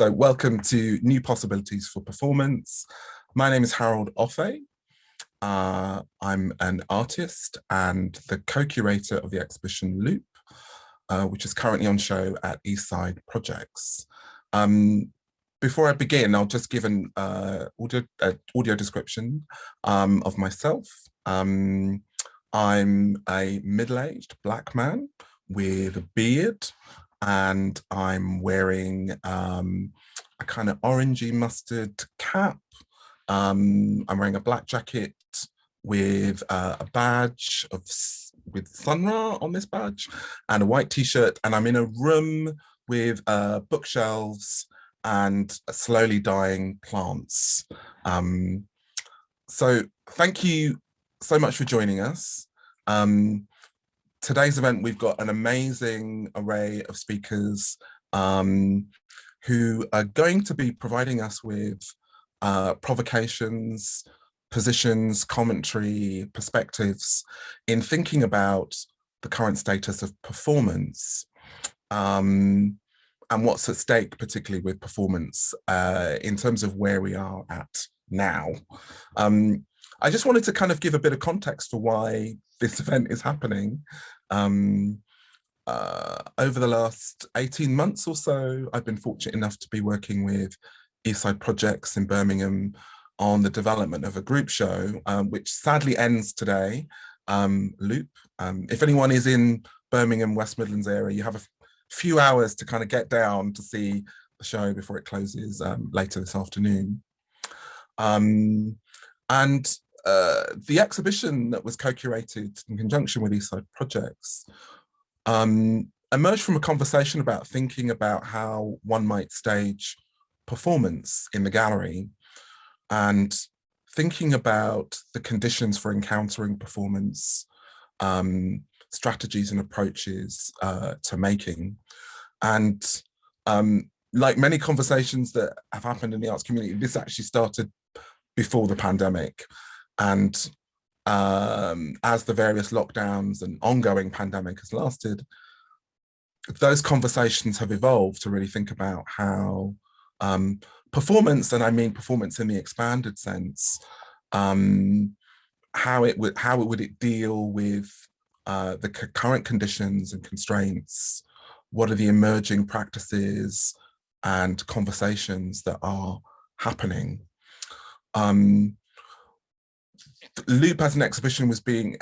So welcome to New Possibilities for Performance. My name is Harold Offeh. I'm an artist and the co-curator of the exhibition Loop, which is currently on show at Eastside Projects. Before I begin, I'll just give an audio description of myself. I'm a middle-aged Black man with a beard, and I'm wearing a kind of orangey mustard cap. I'm wearing a black jacket with a badge with Sun Ra on this badge and a white t-shirt, and I'm in a room with bookshelves and slowly dying plants. So thank you so much for joining us. Today's event, we've got an amazing array of speakers who are going to be providing us with provocations, positions, commentary, perspectives in thinking about the current status of performance and what's at stake, particularly with performance in terms of where we are at now. I just wanted to kind of give a bit of context for why this event is happening. Over the last 18 months or so, I've been fortunate enough to be working with Eastside Projects in Birmingham on the development of a group show, which sadly ends today, Loop. If anyone is in Birmingham, West Midlands area, you have a few hours to kind of get down to see the show before it closes later this afternoon. The exhibition that was co-curated in conjunction with Eastside Projects emerged from a conversation about thinking about how one might stage performance in the gallery and thinking about the conditions for encountering performance, strategies and approaches to making. And like many conversations that have happened in the arts community, this actually started before the pandemic. And as the various lockdowns and ongoing pandemic has lasted, those conversations have evolved to really think about how performance, and I mean performance in the expanded sense, how it would deal with the current conditions and constraints. What are the emerging practices and conversations that are happening? Loop as an exhibition was being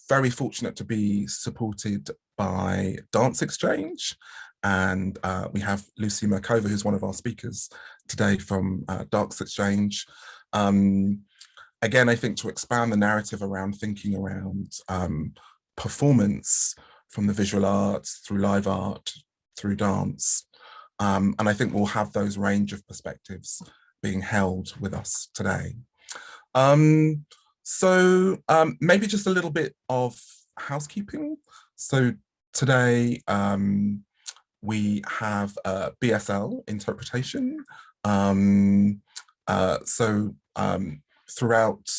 very fortunate to be supported by DanceXchange, and we have Lucie Mirkova, who's one of our speakers today from DanceXchange. Again, I think to expand the narrative around thinking around performance from the visual arts, through live art, through dance. And I think we'll have those range of perspectives being held with us today. Maybe just a little bit of housekeeping. So today we have BSL interpretation. Throughout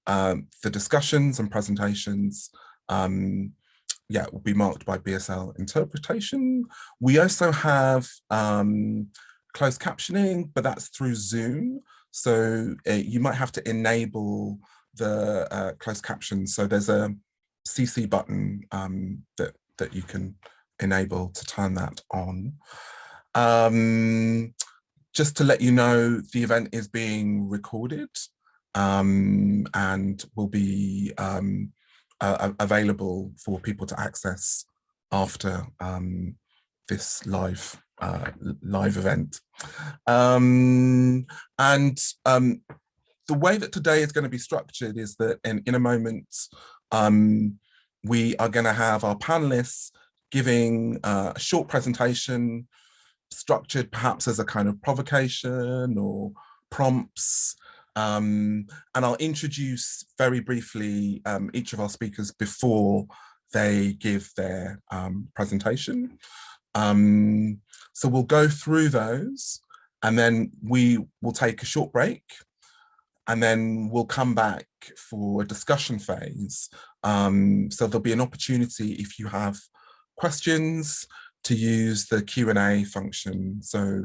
the discussions and presentations, will be marked by BSL interpretation. We also have closed captioning, but that's through Zoom. So you might have to enable the closed captions. So there's a CC button that you can enable to turn that on. Just to let you know, the event is being recorded and will be available for people to access after this live event. The way that today is going to be structured is that in a moment, we are going to have our panelists giving a short presentation structured perhaps as a kind of provocation or prompts. And I'll introduce very briefly each of our speakers before they give their presentation. So we'll go through those and then we will take a short break and then we'll come back for a discussion phase. So there'll be an opportunity if you have questions to use the Q&A function. So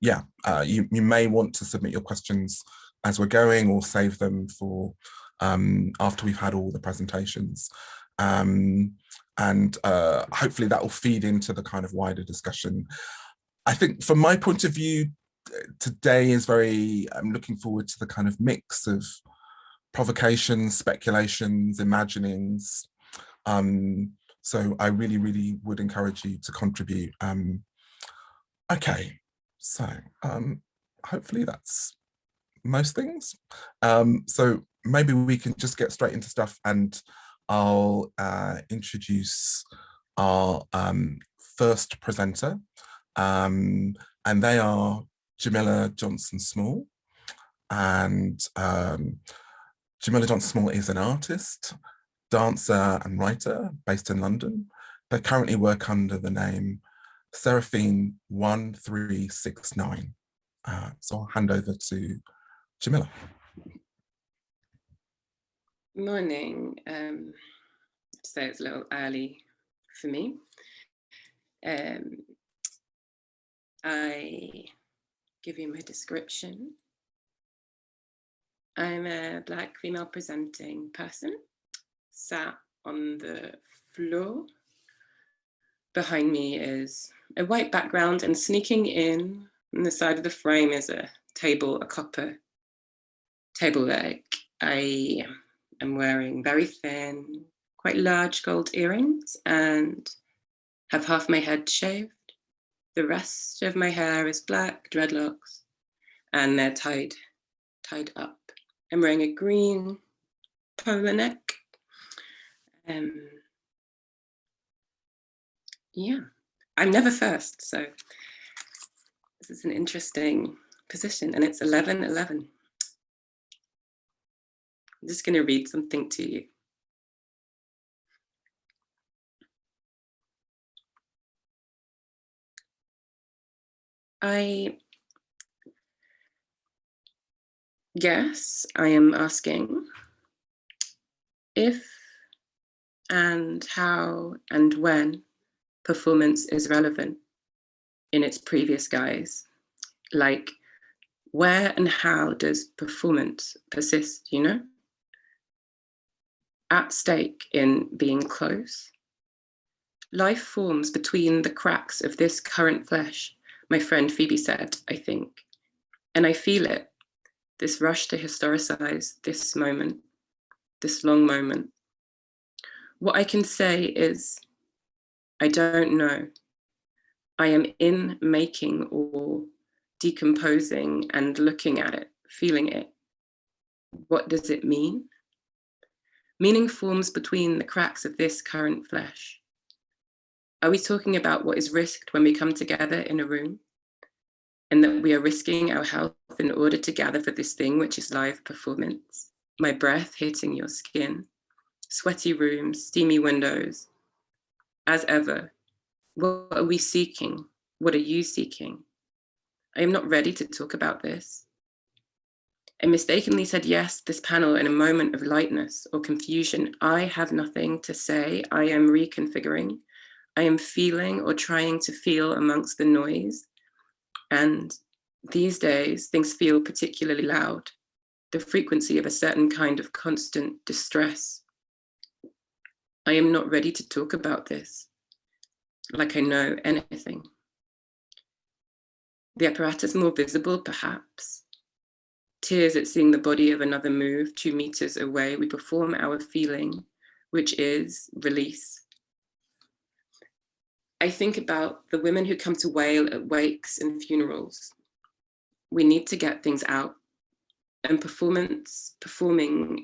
yeah, you may want to submit your questions as we're going, or save them for after we've had all the presentations. And hopefully that will feed into the kind of wider discussion. I think from my point of view, today is I'm looking forward to the kind of mix of provocations, speculations, imaginings. So I really, really would encourage you to contribute. Okay, so hopefully that's most things. So maybe we can just get straight into stuff, and I'll introduce our first presenter. And they are Jamila Johnson-Small. And Jamila Johnson-Small is an artist, dancer and writer based in London. They currently work under the name Seraphine 1369. So I'll hand over to Jamila. Morning. So it's a little early for me. I give you my description. I'm a Black female presenting person, sat on the floor. Behind me is a white background, and sneaking in on the side of the frame is a table, a copper table leg. I am wearing very thin, quite large gold earrings and have half my head shaved. The rest of my hair is black dreadlocks, and they're tied up. I'm wearing a green polo neck. Yeah, I'm never first, so this is an interesting position, and it's 11:11. I'm just going to read something to you. I guess I am asking if and how and when performance is relevant in its previous guise. Like, where and how does performance persist, you know? At stake in being close. Life forms between the cracks of this current flesh, my friend Phoebe said, I think. And I feel it, this rush to historicize this moment, this long moment. What I can say is, I don't know. I am in making or decomposing and looking at it, feeling it. What does it mean? Meaning forms between the cracks of this current flesh. Are we talking about what is risked when we come together in a room? And that we are risking our health in order to gather for this thing which is live performance? My breath hitting your skin, sweaty rooms, steamy windows. As ever, what are we seeking? What are you seeking? I am not ready to talk about this. I mistakenly said yes to this panel in a moment of lightness or confusion. I have nothing to say. I am reconfiguring. I am feeling or trying to feel amongst the noise. And these days, things feel particularly loud. The frequency of a certain kind of constant distress. I am not ready to talk about this, like I know anything. The apparatus more visible, perhaps. Tears at seeing the body of another move 2 meters away. We perform our feeling, which is release. I think about the women who come to wail at wakes and funerals. We need to get things out. And performing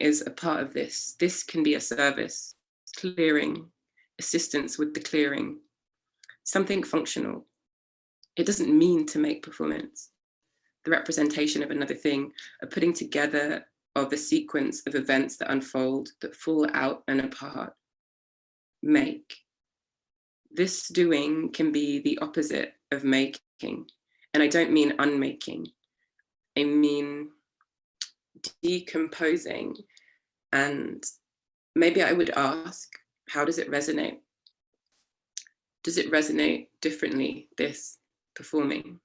is a part of this. This can be a service, clearing, assistance with the clearing, something functional. It doesn't mean to make performance. The representation of another thing, a putting together of a sequence of events that unfold, that fall out and apart. Make. This doing can be the opposite of making. And I don't mean unmaking. I mean decomposing. And maybe I would ask, how does it resonate? Does it resonate differently, this performing?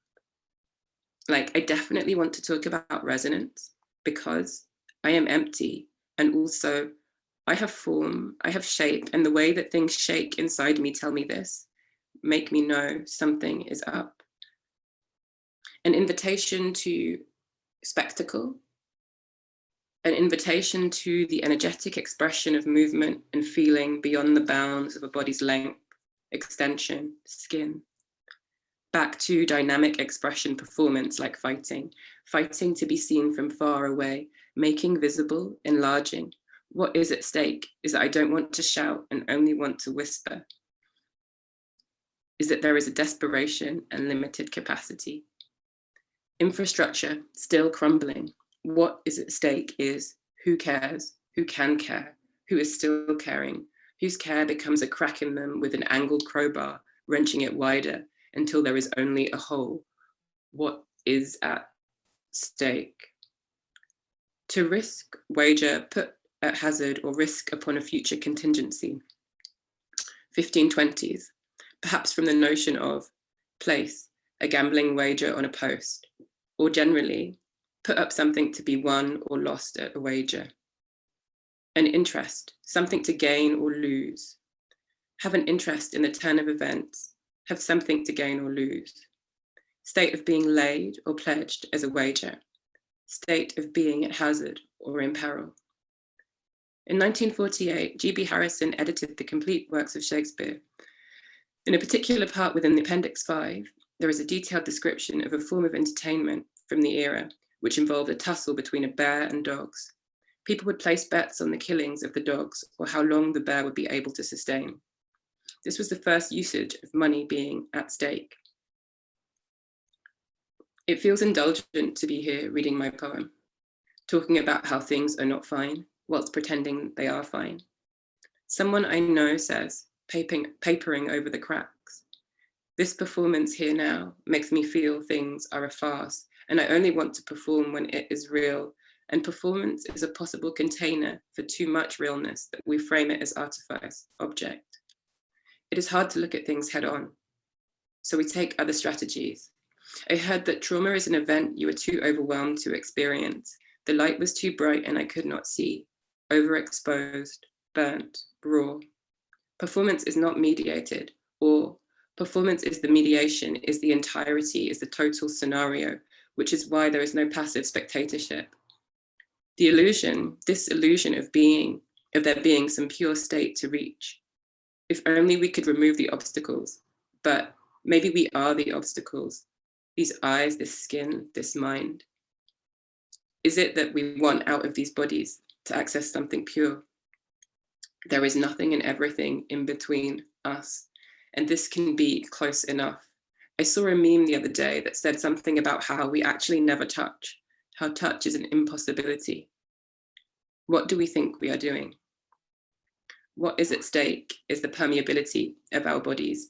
Like, I definitely want to talk about resonance because I am empty, and also I have form, I have shape, and the way that things shake inside me tell me this, make me know something is up. An invitation to spectacle, an invitation to the energetic expression of movement and feeling beyond the bounds of a body's length, extension, skin. Back to dynamic expression performance like fighting, fighting to be seen from far away, making visible, enlarging. What is at stake is that I don't want to shout and only want to whisper. Is that there is a desperation and limited capacity. Infrastructure still crumbling. What is at stake is who cares, who can care, who is still caring, whose care becomes a crack in them with an angled crowbar, wrenching it wider until there is only a hole. What is at stake? To risk, wager, put at hazard, or risk upon a future contingency. 1520s, perhaps from the notion of place, a gambling wager on a post, or generally, put up something to be won or lost at a wager. An interest, something to gain or lose. Have an interest in the turn of events, have something to gain or lose. State of being laid or pledged as a wager. State of being at hazard or in peril. In 1948, G.B. Harrison edited the complete works of Shakespeare. In a particular part within the Appendix 5, there is a detailed description of a form of entertainment from the era, which involved a tussle between a bear and dogs. People would place bets on the killings of the dogs or how long the bear would be able to sustain. This was the first usage of money being at stake. It feels indulgent to be here reading my poem, talking about how things are not fine, whilst pretending they are fine. Someone I know says, papering over the cracks. This performance here now makes me feel things are a farce, and I only want to perform when it is real, and performance is a possible container for too much realness that we frame it as artifice, object. It is hard to look at things head on, so we take other strategies. I heard that trauma is an event you are too overwhelmed to experience. The light was too bright and I could not see. Overexposed, burnt, raw. Performance is not mediated, or performance is the mediation, is the entirety, is the total scenario, which is why there is no passive spectatorship. The illusion, this illusion of being, of there being some pure state to reach. If only we could remove the obstacles, but maybe we are the obstacles. These eyes, this skin, this mind. Is it that we want out of these bodies to access something pure? There is nothing and everything in between us, and this can be close enough. I saw a meme the other day that said something about how we actually never touch, how touch is an impossibility. What do we think we are doing? What is at stake is the permeability of our bodies.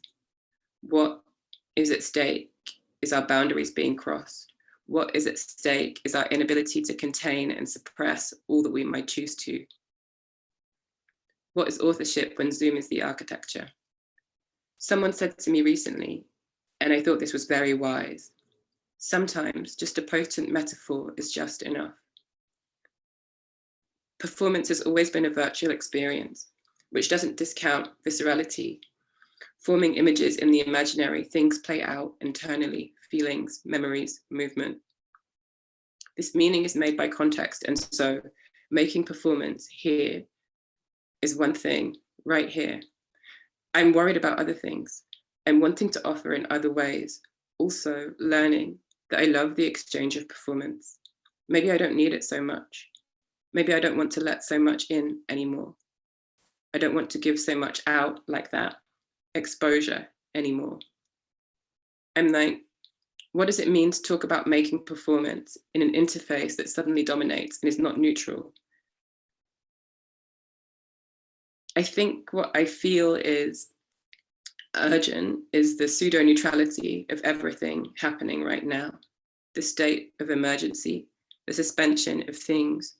What is at stake is our boundaries being crossed. What is at stake is our inability to contain and suppress all that we might choose to. What is authorship when Zoom is the architecture? Someone said to me recently, and I thought this was very wise, sometimes just a potent metaphor is just enough. Performance has always been a virtual experience, which doesn't discount viscerality. Forming images in the imaginary, things play out internally, feelings, memories, movement. This meaning is made by context, and so making performance here is one thing, right here. I'm worried about other things. I'm wanting to offer in other ways, also learning that I love the exchange of performance. Maybe I don't need it so much. Maybe I don't want to let so much in anymore. I don't want to give so much out like that, exposure anymore. I'm like, what does it mean to talk about making performance in an interface that suddenly dominates and is not neutral? I think what I feel is urgent is the pseudo-neutrality of everything happening right now, the state of emergency, the suspension of things,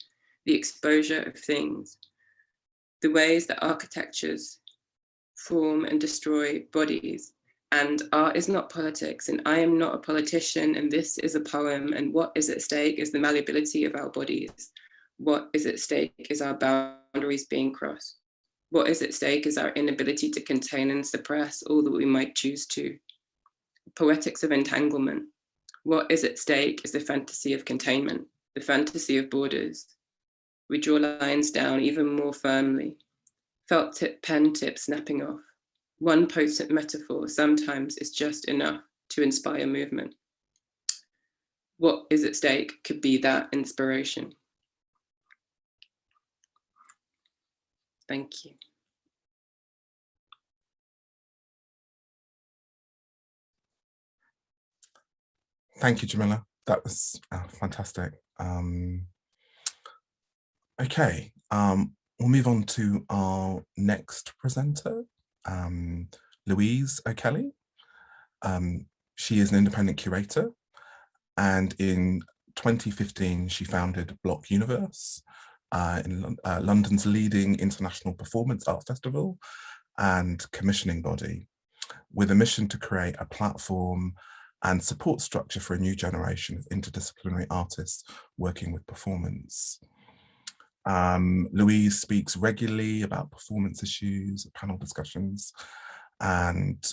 the exposure of things, the ways that architectures form and destroy bodies. And art is not politics, and I am not a politician, and this is a poem, and what is at stake is the malleability of our bodies. What is at stake is our boundaries being crossed. What is at stake is our inability to contain and suppress all that we might choose to. Poetics of entanglement. What is at stake is the fantasy of containment, the fantasy of borders. We draw lines down even more firmly, felt tip pen tip snapping off. One potent metaphor sometimes is just enough to inspire movement. What is at stake could be that inspiration. Thank you. Thank you, Jamila. That was fantastic. Okay, we'll move on to our next presenter, Louise O'Kelly. She is an independent curator, and in 2015, she founded Block Universe, in London's leading international performance art festival and commissioning body, with a mission to create a platform and support structure for a new generation of interdisciplinary artists working with performance. Louise speaks regularly about performance issues, panel discussions, and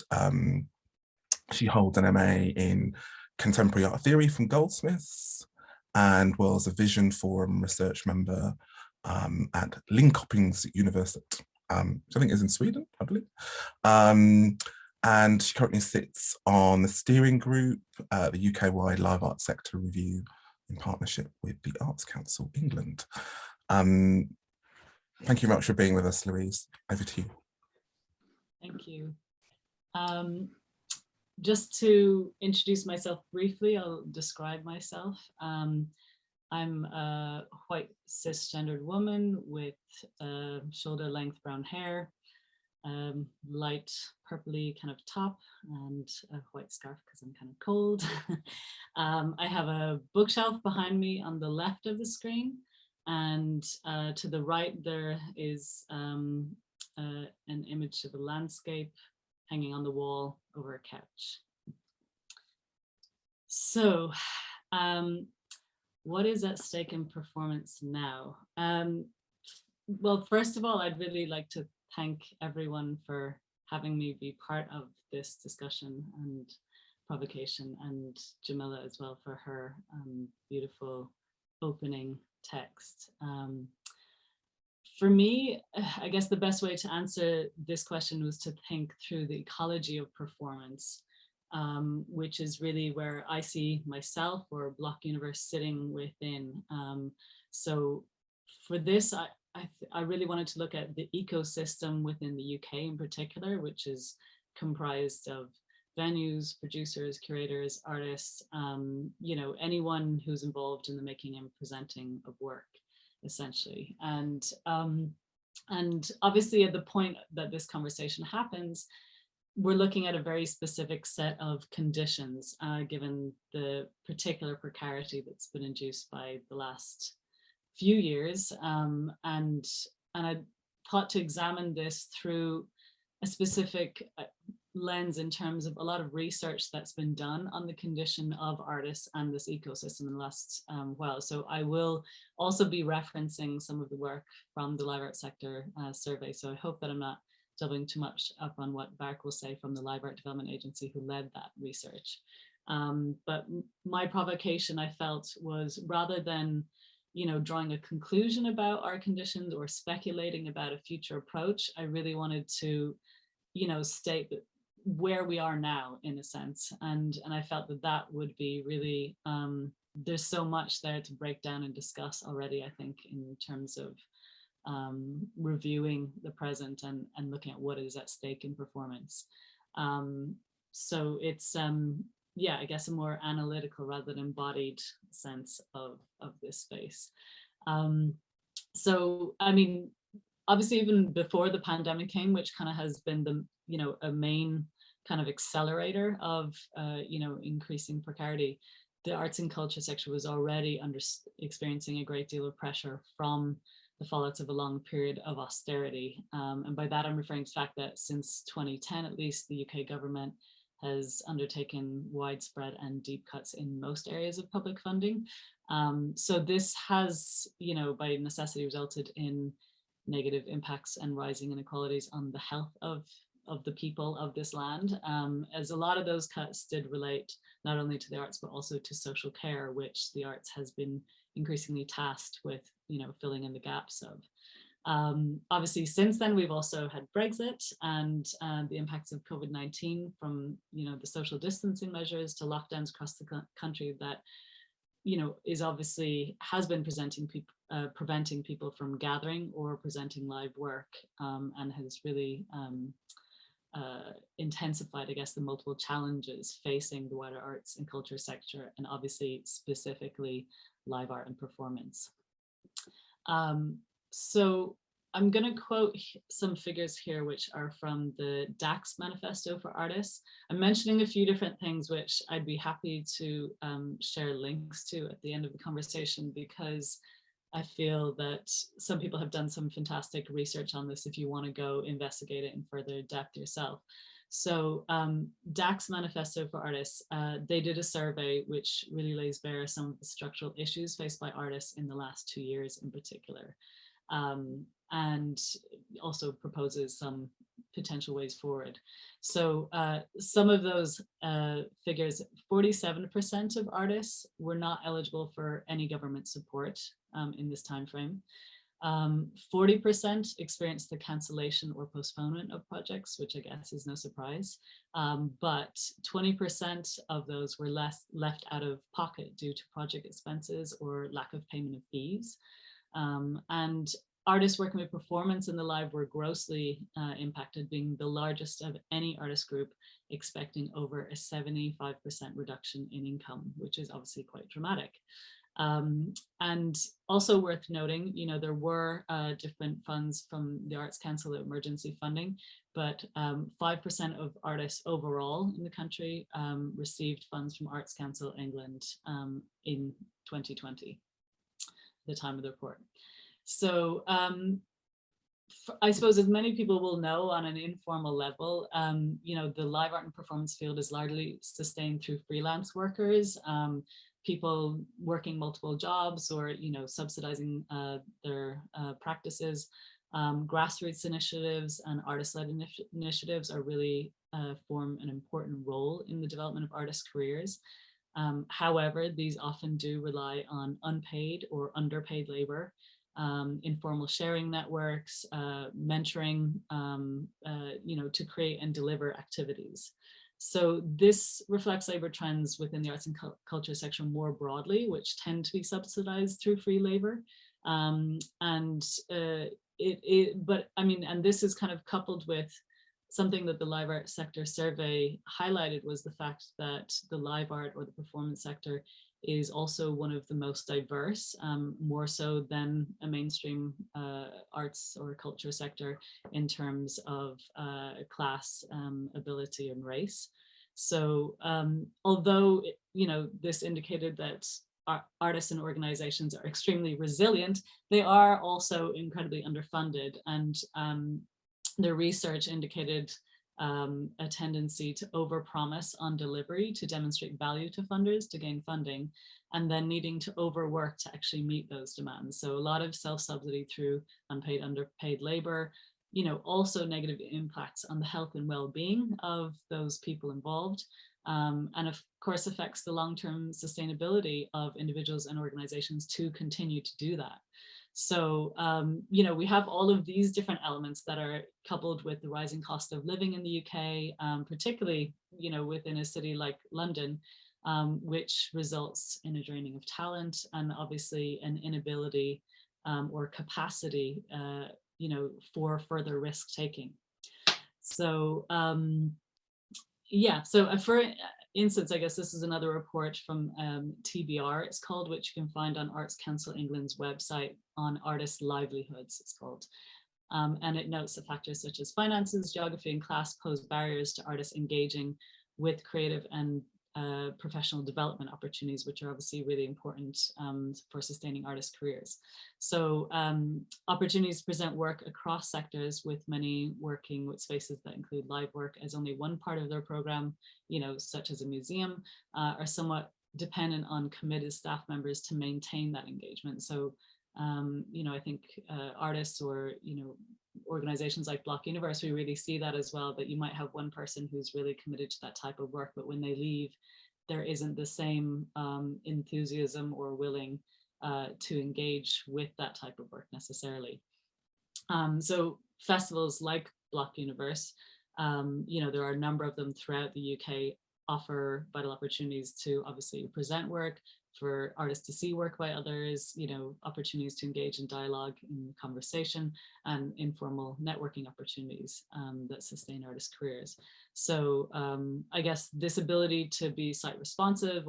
she holds an MA in Contemporary Art Theory from Goldsmiths, and was a Vision Forum research member at Linköpings University, which I think is in Sweden, I believe. And she currently sits on the steering group, the UK-wide live art sector review in partnership with the Arts Council England. Thank you very much for being with us, Louise. Over to you. Thank you. Just to introduce myself briefly, I'll describe myself. I'm a white cisgendered woman with shoulder length brown hair, light purpley kind of top, and a white scarf because I'm kind of cold. I have a bookshelf behind me on the left of the screen, and to the right there is an image of a landscape hanging on the wall over a couch. So what is at stake in performance now? Well, first of all, I'd really like to thank everyone for having me be part of this discussion and provocation, and Jamila as well for her beautiful opening text. For me, I guess the best way to answer this question was to think through the ecology of performance, which is really where I see myself or Block Universe sitting within. So for this, I really wanted to look at the ecosystem within the UK in particular, which is comprised of venues, producers, curators, artists, you know, anyone who's involved in the making and presenting of work, essentially. And obviously at the point that this conversation happens, we're looking at a very specific set of conditions, given the particular precarity that's been induced by the last few years. And I thought to examine this through a specific lens in terms of a lot of research that's been done on the condition of artists and this ecosystem in the last while. So I will also be referencing some of the work from the live art sector survey. So I hope that I'm not doubling too much up on what Barak will say from the Live Art Development Agency who led that research. But my provocation, I felt, was rather than, you know, drawing a conclusion about our conditions or speculating about a future approach, I really wanted to, you know, state that where we are now, in a sense. And I felt that that would be really, there's so much there to break down and discuss already, I think, in terms of reviewing the present and looking at what is at stake in performance. So it's, yeah, I guess a more analytical rather than embodied sense of this space. So, I mean, obviously even before the pandemic came, which kind of has been the, you know, a main kind of accelerator of, you know, increasing precarity, the arts and culture sector was already experiencing a great deal of pressure from the fallouts of a long period of austerity. And by that, I'm referring to the fact that since 2010, at least, the UK government has undertaken widespread and deep cuts in most areas of public funding. So this has, by necessity resulted in negative impacts and rising inequalities on the health of the people of this land, as a lot of those cuts did relate not only to the arts, but also to social care, which the arts has been increasingly tasked with, filling in the gaps of. Obviously, since then, we've also had Brexit and the impacts of COVID-19, from the social distancing measures to lockdowns across the country that is obviously has been preventing people from gathering or presenting live work, and has really intensified, I guess, the multiple challenges facing the wider arts and culture sector, and obviously specifically live art and performance. So I'm going to quote some figures here, which are from the DAX Manifesto for Artists. I'm mentioning a few different things, which I'd be happy to share links to at the end of the conversation, because I feel that some people have done some fantastic research on this if you want to go investigate it in further depth yourself. So DAX Manifesto for Artists, they did a survey which really lays bare some of the structural issues faced by artists in the last 2 years in particular, and also proposes some potential ways forward. So some of those figures, 47% of artists were not eligible for any government support in this time frame. 40% experienced the cancellation or postponement of projects, which I guess is no surprise. But 20% of those were left out of pocket due to project expenses or lack of payment of fees. And artists working with performance in the live were grossly impacted, being the largest of any artist group, expecting over a 75% reduction in income, which is obviously quite dramatic. And also worth noting, there were different funds from the Arts Council emergency funding, but 5% of artists overall in the country received funds from Arts Council England in 2020, the time of the report. So I suppose, as many people will know on an informal level, the live art and performance field is largely sustained through freelance workers, people working multiple jobs or, subsidizing their practices. Grassroots initiatives and artist-led initiatives are really form an important role in the development of artists' careers. However, these often do rely on unpaid or underpaid labor, informal sharing networks, mentoring, to create and deliver activities. So this reflects labor trends within the arts and culture sector more broadly, which tend to be subsidized through free labor. And this is kind of coupled with something that the live art sector survey highlighted, was the fact that the live art or the performance sector is also one of the most diverse, more so than a mainstream arts or culture sector in terms of class, ability, and race. So although, this indicated that artists and organizations are extremely resilient, they are also incredibly underfunded, and the research indicated a tendency to overpromise on delivery to demonstrate value to funders to gain funding, and then needing to overwork to actually meet those demands. So a lot of self-subsidy through unpaid, underpaid labor, also negative impacts on the health and well-being of those people involved, and of course affects the long-term sustainability of individuals and organizations to continue to do that. So, we have all of these different elements that are coupled with the rising cost of living in the UK, particularly, within a city like London, which results in a draining of talent and obviously an inability or capacity, for further risk taking. So, so for instance, I guess this is another report from TBR, it's called, which you can find on Arts Council England's website on artist livelihoods, it's called. And it notes that factors such as finances, geography, and class pose barriers to artists engaging with creative and professional development opportunities, which are obviously really important for sustaining artist careers. So opportunities to present work across sectors, with many working with spaces that include live work as only one part of their program, such as a museum, are somewhat dependent on committed staff members to maintain that engagement. So I think artists or organizations like Block Universe, we really see that as well, that you might have one person who's really committed to that type of work, but when they leave, there isn't the same enthusiasm or willing to engage with that type of work necessarily. So festivals like Block Universe, there are a number of them throughout the UK, offer vital opportunities to obviously present work, for artists to see work by others, opportunities to engage in dialogue, in conversation, and informal networking opportunities that sustain artists' careers. So I guess this ability to be site responsive,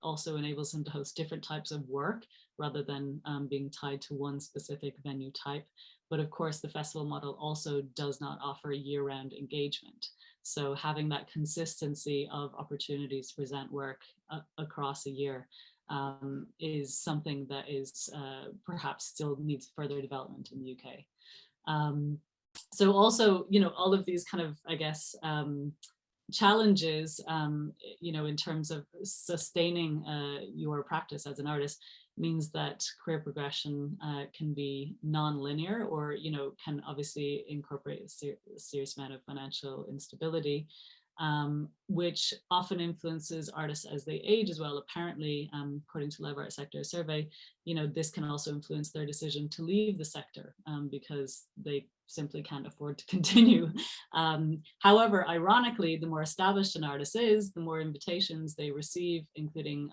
also enables them to host different types of work rather than being tied to one specific venue type. But of course, the festival model also does not offer year-round engagement. So having that consistency of opportunities to present work across a year is something that is perhaps still needs further development in the UK. So also, all of these kind of, I guess, challenges, in terms of sustaining your practice as an artist, means that career progression can be non-linear, or can obviously incorporate a serious amount of financial instability, which often influences artists as they age as well. Apparently, according to Live Art Sector Survey, this can also influence their decision to leave the sector because they simply can't afford to continue. However, ironically, the more established an artist is, the more invitations they receive, including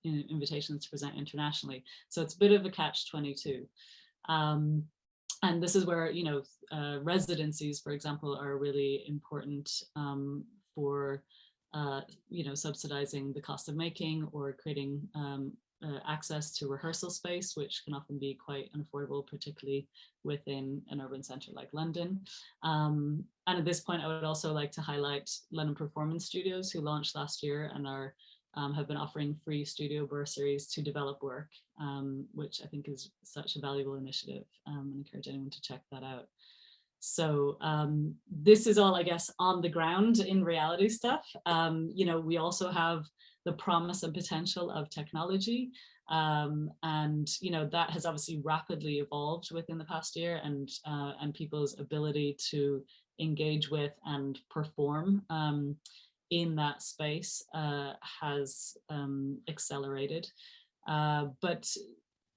invitations to present internationally. So it's a bit of a catch-22. And this is where, residencies, for example, are really important for, subsidizing the cost of making, or creating access to rehearsal space, which can often be quite unaffordable, particularly within an urban centre like London. And at this point, I would also like to highlight London Performance Studios, who launched last year and are have been offering free studio bursaries to develop work, which I think is such a valuable initiative, and encourage anyone to check that out. So this is all, I guess, on the ground in reality stuff. We also have the promise and potential of technology, and that has obviously rapidly evolved within the past year, and people's ability to engage with and perform in that space has accelerated. But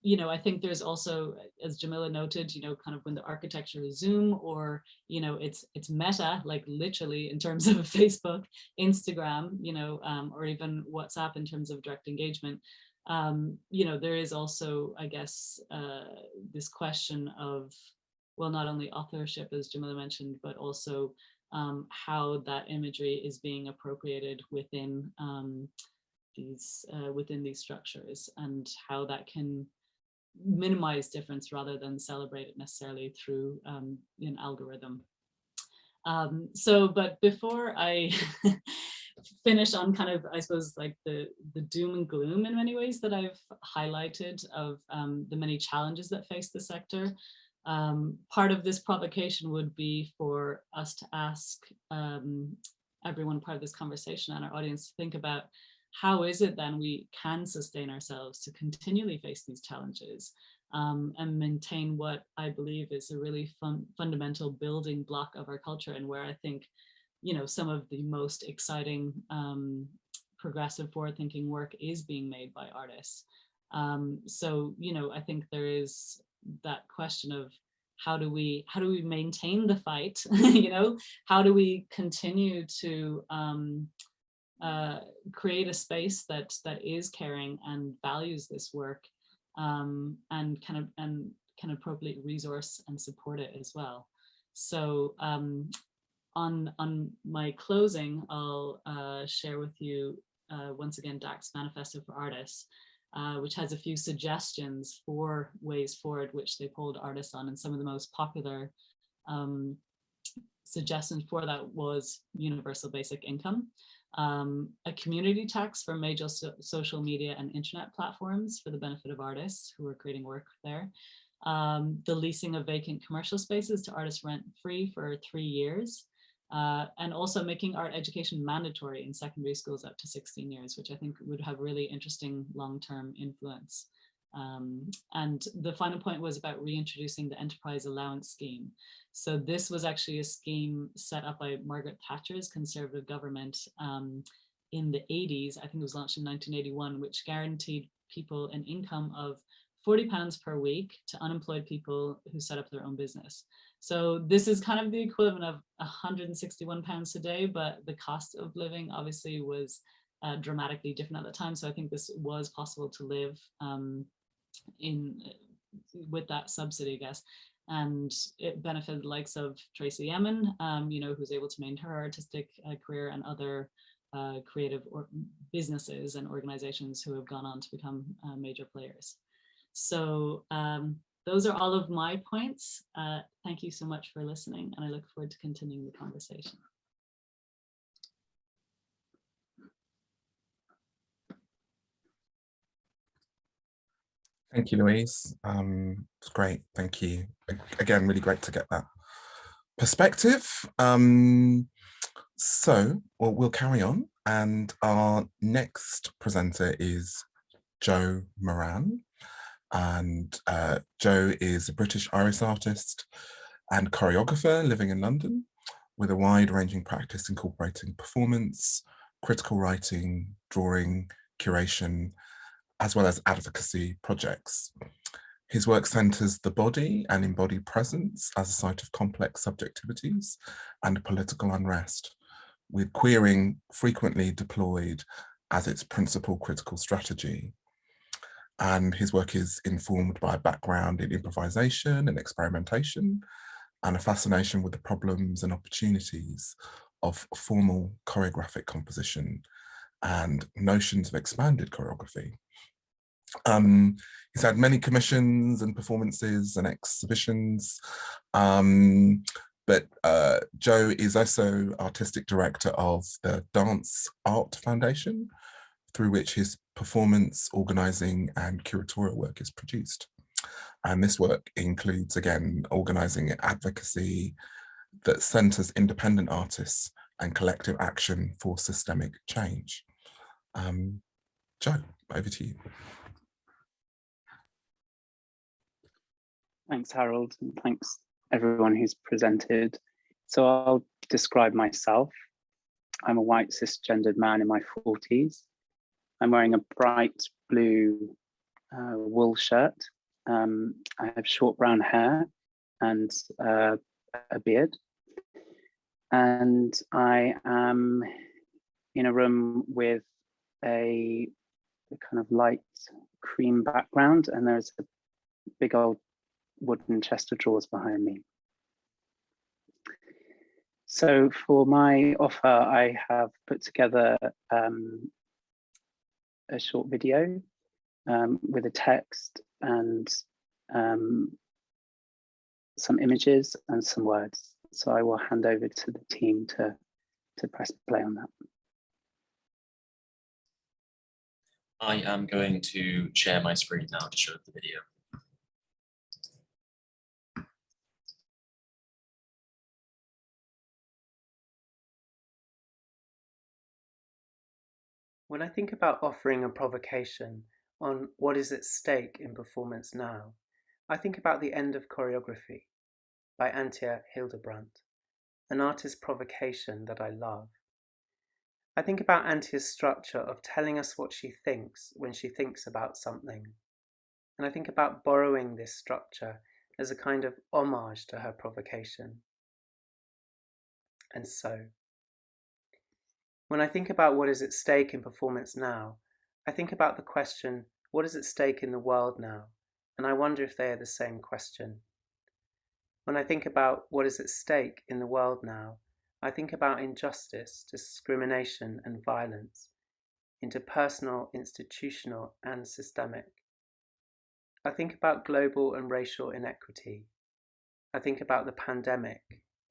I think there's also, as Jamila noted, kind of when the architecture is Zoom, or it's meta, like literally in terms of Facebook, Instagram, or even WhatsApp in terms of direct engagement. There is also, I guess, this question of, well, not only authorship, as Jamila mentioned, but also how that imagery is being appropriated within these structures, and how that can minimize difference rather than celebrate it necessarily through an algorithm. But before I finish on kind of, I suppose, like the doom and gloom in many ways that I've highlighted of the many challenges that face the sector, part of this provocation would be for us to ask everyone part of this conversation and our audience to think about, how is it then we can sustain ourselves to continually face these challenges, and maintain what I believe is a really fundamental building block of our culture, and where I think, some of the most exciting progressive forward-thinking work is being made by artists. So, I think there is that question of, how do we maintain the fight? How do we continue to create a space that is caring and values this work, and can appropriately resource and support it as well. So on my closing, I'll share with you once again DAC's Manifesto for Artists, which has a few suggestions for ways forward, which they polled artists on, and some of the most popular suggestions for that was universal basic income. a community tax for major social media and internet platforms for the benefit of artists who are creating work there, the leasing of vacant commercial spaces to artists rent-free for 3 years, and also making art education mandatory in secondary schools up to 16 years, which I think would have really interesting long-term influence. And the final point was about reintroducing the enterprise allowance scheme. So this was actually a scheme set up by Margaret Thatcher's Conservative government in the 80s. I think it was launched in 1981, which guaranteed people an income of £40 per week to unemployed people who set up their own business. So this is kind of the equivalent of £161 a day, but the cost of living obviously was dramatically different at the time. So I think this was possible to live with that subsidy, I guess. And it benefited the likes of Tracy Emin, you know, who's able to maintain her artistic career, and other creative businesses and organizations who have gone on to become major players. So those are all of my points. Thank you so much for listening, and I look forward to continuing the conversation. Thank you, Louise. It's great. Thank you. Again, really great to get that perspective. So we'll carry on. And our next presenter is Jo Moran. And Jo is a British-Irish artist and choreographer living in London with a wide-ranging practice incorporating performance, critical writing, drawing, curation, as well as advocacy projects. His work centers the body and embodied presence as a site of complex subjectivities and political unrest, with queering frequently deployed as its principal critical strategy. And his work is informed by a background in improvisation and experimentation, and a fascination with the problems and opportunities of formal choreographic composition and notions of expanded choreography. He's had many commissions and performances and exhibitions, but Jo is also artistic director of the Dance Art Foundation, through which his performance, organizing and curatorial work is produced. And this work includes, again, organizing advocacy that centers independent artists and collective action for systemic change. Jo, over to you. Thanks, Harold, and thanks everyone who's presented. So I'll describe myself. I'm a white cisgendered man in my 40s. I'm wearing a bright blue wool shirt. I have short brown hair and a beard. And I am in a room with a kind of light cream background, and there's a big old wooden chest of drawers behind me. So for my offer, I have put together a short video with a text and some images and some words. So I will hand over to the team to press play on that. I am going to share my screen now to show the video. When I think about offering a provocation on what is at stake in performance now, I think about The End of Choreography by Antje Hildebrandt, an artist's provocation that I love. I think about Antje's structure of telling us what she thinks when she thinks about something. And I think about borrowing this structure as a kind of homage to her provocation. And so, when I think about what is at stake in performance now, I think about the question, what is at stake in the world now? And I wonder if they are the same question. When I think about what is at stake in the world now, I think about injustice, discrimination, and violence, interpersonal, institutional, and systemic. I think about global and racial inequity. I think about the pandemic,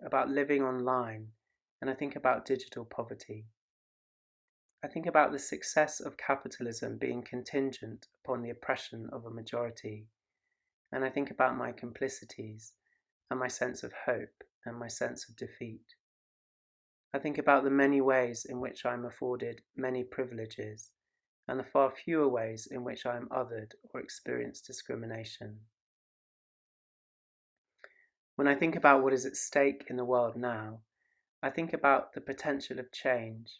about living online, and I think about digital poverty. I think about the success of capitalism being contingent upon the oppression of a majority, and I think about my complicities and my sense of hope and my sense of defeat. I think about the many ways in which I am afforded many privileges and the far fewer ways in which I am othered or experience discrimination. When I think about what is at stake in the world now, I think about the potential of change,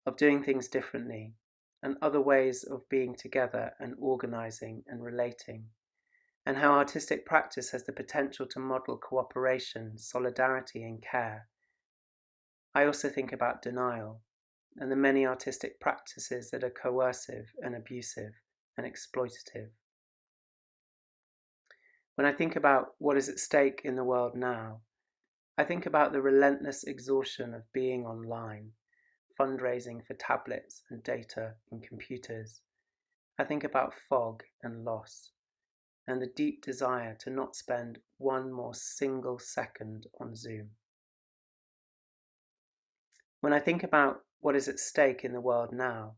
of doing things differently, and other ways of being together and organising and relating, and how artistic practice has the potential to model cooperation, solidarity and care. I also think about denial and the many artistic practices that are coercive and abusive and exploitative. When I think about what is at stake in the world now, I think about the relentless exhaustion of being online, fundraising for tablets and data and computers. I think about fog and loss, and the deep desire to not spend one more single second on Zoom. When I think about what is at stake in the world now,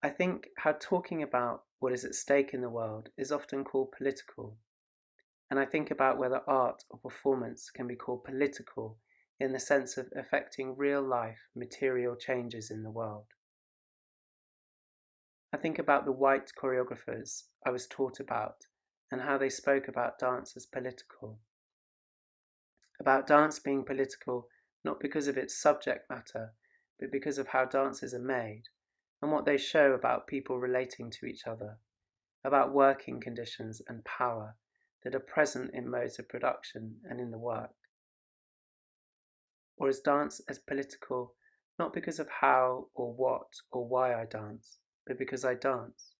I think how talking about what is at stake in the world is often called political. And I think about whether art or performance can be called political in the sense of affecting real life, material changes in the world. I think about the white choreographers I was taught about and how they spoke about dance as political. About dance being political not because of its subject matter, but because of how dances are made and what they show about people relating to each other, about working conditions and power that are present in modes of production and in the work. Or is dance as political not because of how or what or why I dance, but because I dance?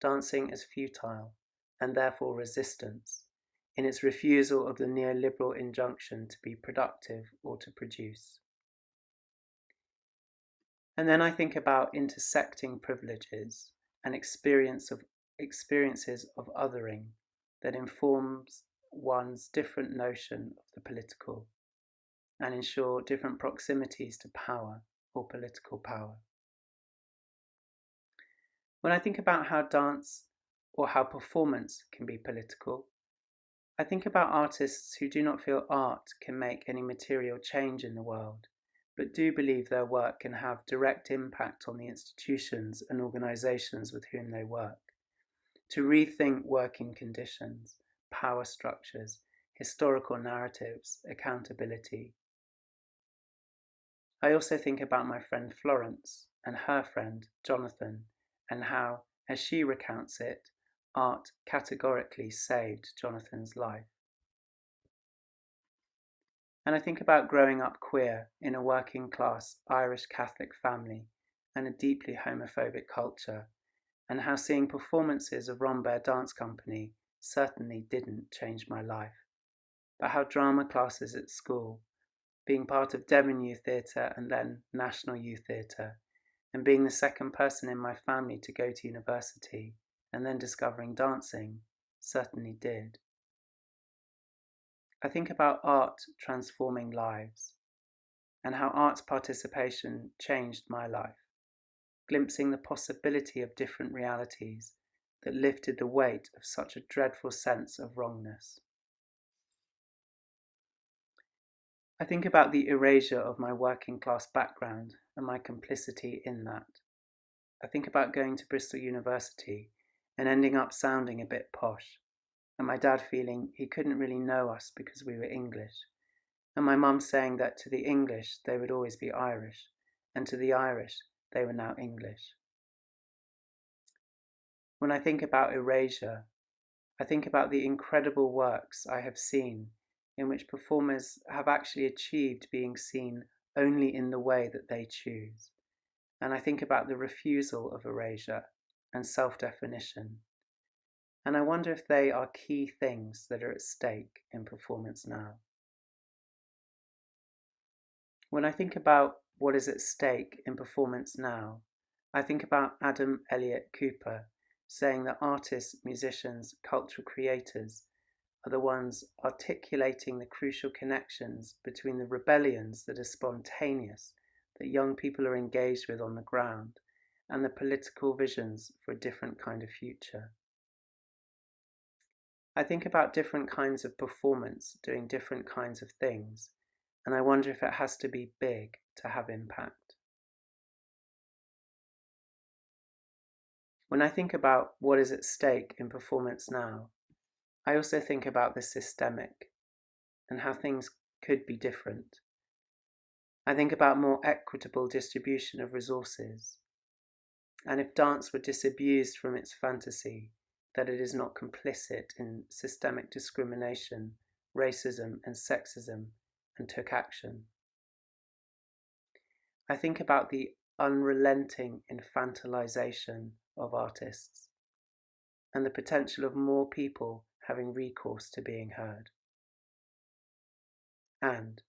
Dancing as futile and therefore resistance in its refusal of the neoliberal injunction to be productive or to produce. And then I think about intersecting privileges and experiences of othering that informs one's different notion of the political and ensure different proximities to power or political power. When I think about how dance or how performance can be political, I think about artists who do not feel art can make any material change in the world, but do believe their work can have direct impact on the institutions and organisations with whom they work, to rethink working conditions, power structures, historical narratives, accountability. I also think about my friend Florence and her friend Jonathan, and how, as she recounts it, art categorically saved Jonathan's life. And I think about growing up queer in a working class Irish Catholic family and a deeply homophobic culture, and how seeing performances of Rambert Dance Company certainly didn't change my life, but how drama classes at school, being part of Devon Youth Theatre and then National Youth Theatre, and being the second person in my family to go to university and then discovering dancing certainly did. I think about art transforming lives and how arts participation changed my life, glimpsing the possibility of different realities that lifted the weight of such a dreadful sense of wrongness. I think about the erasure of my working class background and my complicity in that. I think about going to Bristol University and ending up sounding a bit posh, and my dad feeling he couldn't really know us because we were English, and my mum saying that to the English they would always be Irish, and to the Irish they were now English. When I think about erasure, I think about the incredible works I have seen in which performers have actually achieved being seen only in the way that they choose. And I think about the refusal of erasure and self-definition. And I wonder if they are key things that are at stake in performance now. When I think about what is at stake in performance now, I think about Adam Elliott Cooper saying that artists, musicians, cultural creators are the ones articulating the crucial connections between the rebellions that are spontaneous, that young people are engaged with on the ground, and the political visions for a different kind of future. I think about different kinds of performance doing different kinds of things, and I wonder if it has to be big to have impact. When I think about what is at stake in performance now, I also think about the systemic and how things could be different. I think about more equitable distribution of resources, and if dance were disabused from its fantasy that it is not complicit in systemic discrimination, racism, and sexism, and took action. I think about the unrelenting infantilization of artists and the potential of more people having recourse to being heard. And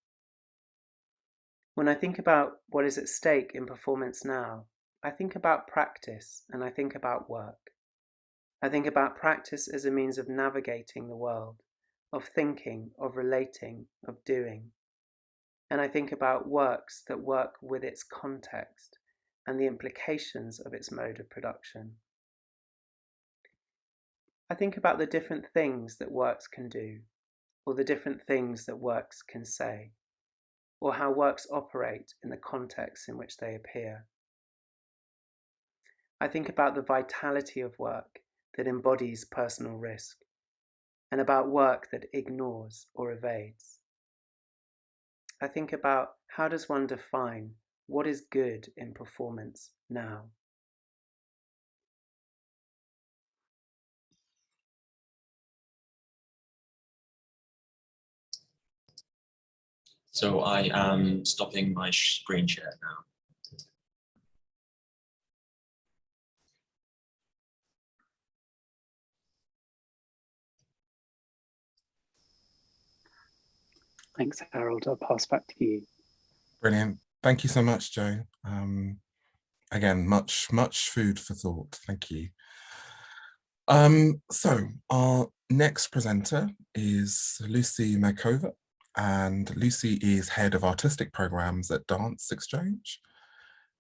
when I think about what is at stake in performance now, I think about practice and I think about work. I think about practice as a means of navigating the world, of thinking, of relating, of doing. And I think about works that work with its context and the implications of its mode of production. I think about the different things that works can do, or the different things that works can say, or how works operate in the context in which they appear. I think about the vitality of work that embodies personal risk, and about work that ignores or evades. I think about how does one define what is good in performance now? So I am stopping my screen share now. Thanks, Harold. I'll pass back to you. Brilliant. Thank you so much, Joe. Again, much food for thought. Thank you. So our next presenter is Lucie Mirkova, and Lucie is head of artistic programs at DanceXchange.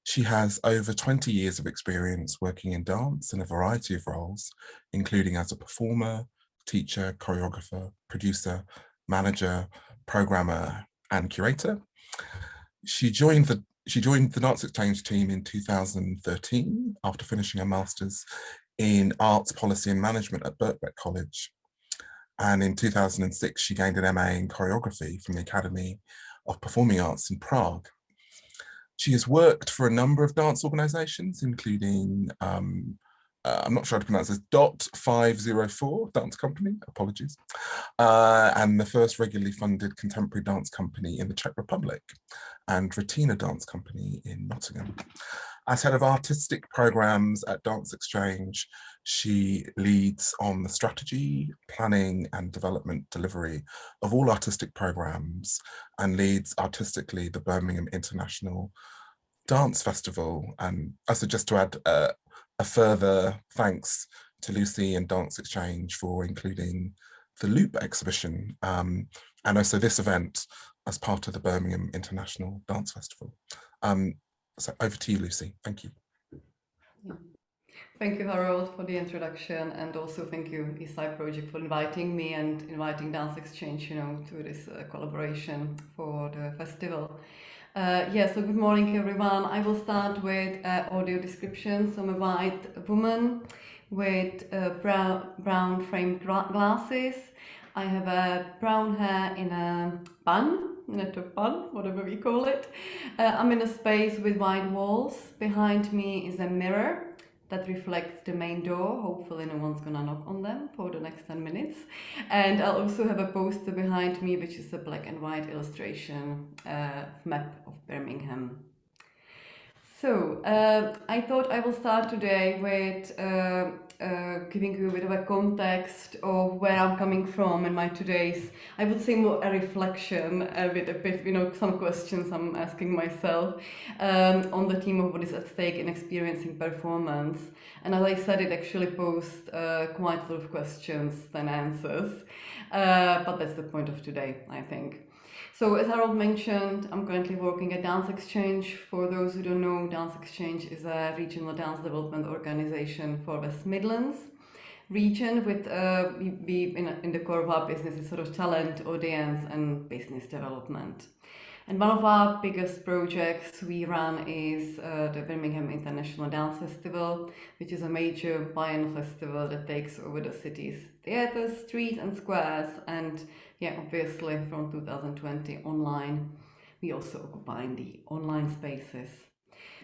She has over 20 years of experience working in dance in a variety of roles, including as a performer, teacher, choreographer, producer, manager, programmer, and curator. She joined the DanceXchange team in 2013 after finishing a master's in arts policy and management at Birkbeck College. And in 2006, she gained an MA in choreography from the Academy of Performing Arts in Prague. She has worked for a number of dance organizations, including, I'm not sure how to pronounce this, .504 dance company, apologies, and the first regularly funded contemporary dance company in the Czech Republic, and Retina Dance Company in Nottingham. As head of artistic programs at DanceXchange, she leads on the strategy, planning, and development delivery of all artistic programs and leads artistically the Birmingham International Dance Festival. And also just to add a further thanks to Lucie and DanceXchange for including the Loop exhibition and also this event as part of the Birmingham International Dance Festival. So over to you, Lucie. Thank you. Yeah. Thank you, Harold, for the introduction, and also thank you, Eastside Project, for inviting me and inviting DanceXchange, to this collaboration for the festival. So good morning, everyone. I will start with audio description. So I'm a white woman with brown framed glasses. I have brown hair in a bun, whatever we call it. I'm in a space with white walls. Behind me is a mirror that reflects the main door. Hopefully no one's gonna knock on them for the next 10 minutes. And I'll also have a poster behind me, which is a black and white illustration map of Birmingham. So I thought I will start today with giving you a bit of a context of where I'm coming from in my today's, I would say more a reflection with a bit, some questions I'm asking myself on the theme of what is at stake in experiencing performance. And as I said, it actually posed quite a lot of questions than answers, but that's the point of today, I think. So So as Harold mentioned, I'm currently working at DanceXchange. For those who don't know, DanceXchange is a regional dance development organization for West Midlands region. With we in the core of our business is sort of talent, audience, and business development. And one of our biggest projects we run is the Birmingham International Dance Festival, which is a major biennial festival that takes over the city's theatres, streets and squares, and yeah, obviously from 2020 online, we also occupy the online spaces.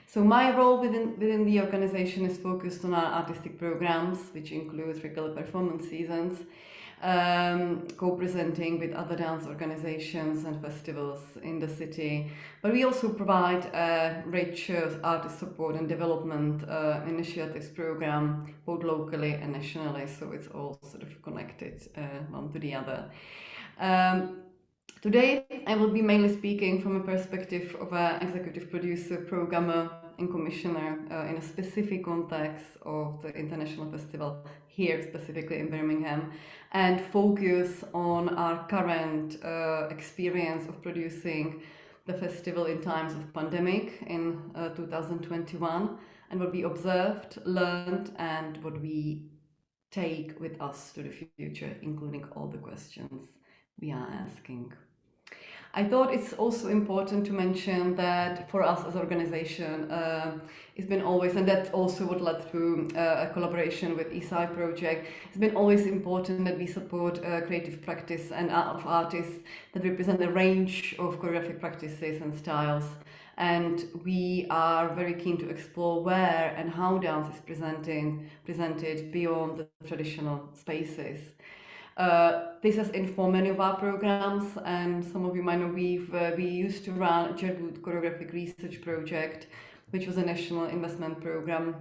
So my role within the organization is focused on our artistic programs, which include regular performance seasons, co-presenting with other dance organizations and festivals in the city. But we also provide a rich artist support and development initiatives program, both locally and nationally, so it's all sort of connected one to the other. Today, I will be mainly speaking from a perspective of an executive producer, programmer, and commissioner in a specific context of the international festival here, specifically in Birmingham, and focus on our current experience of producing the festival in times of pandemic in 2021, and what we observed, learned, and what we take with us to the future, including all the questions we are asking. I thought it's also important to mention that for us as an organization, it's been always, and that's also what led to a collaboration with ESI project, it's been always important that we support creative practice and art of artists that represent a range of choreographic practices and styles. And we are very keen to explore where and how dance is presented beyond the traditional spaces. This has informed many of our programs, and some of you might know we used to run a Jerwood choreographic research project, which was a national investment program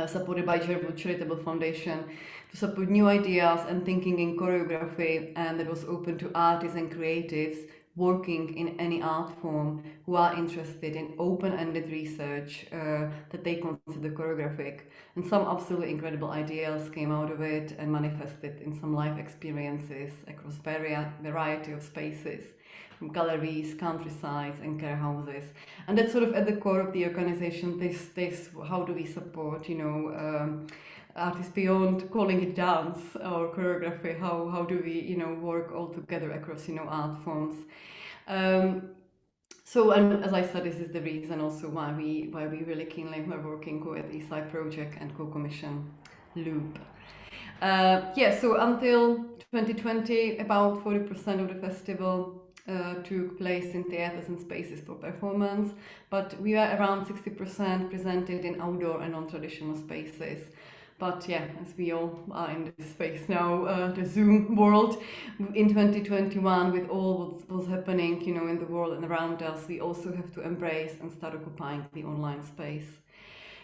supported by Jerwood Charitable Foundation to support new ideas and thinking in choreography, and that was open to artists and creatives working in any art form who are interested in open-ended research that they consider choreographic. And some absolutely incredible ideas came out of it and manifested in some live experiences across variety of spaces, from galleries, countrysides and care houses. And that's sort of at the core of the organization, this how do we support, artists beyond calling it dance or choreography, how do we, work all together across, art forms. So, and as I said, this is the reason also why we really keenly were working with ESI project and co-commission Loop. So until 2020, about 40% of the festival took place in theatres and spaces for performance, but we were around 60% presented in outdoor and non-traditional spaces. But yeah, as we all are in this space now, the Zoom world, in 2021, with all what was happening, in the world and around us, we also have to embrace and start occupying the online space.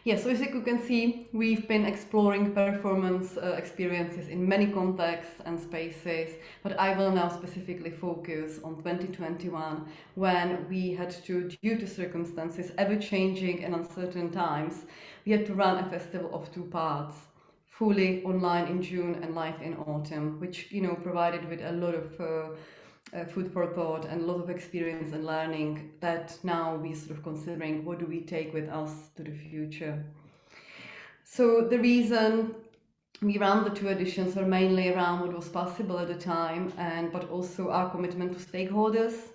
Yeah, so as you can see, we've been exploring performance experiences in many contexts and spaces, but I will now specifically focus on 2021, when we had to, due to circumstances, ever-changing and uncertain times, we had to run a festival of two parts, fully online in June and live in autumn, which provided with a lot of food for thought and a lot of experience and learning that now we're sort of considering what do we take with us to the future. So the reason we ran the two editions were mainly around what was possible at the time, but also our commitment to stakeholders,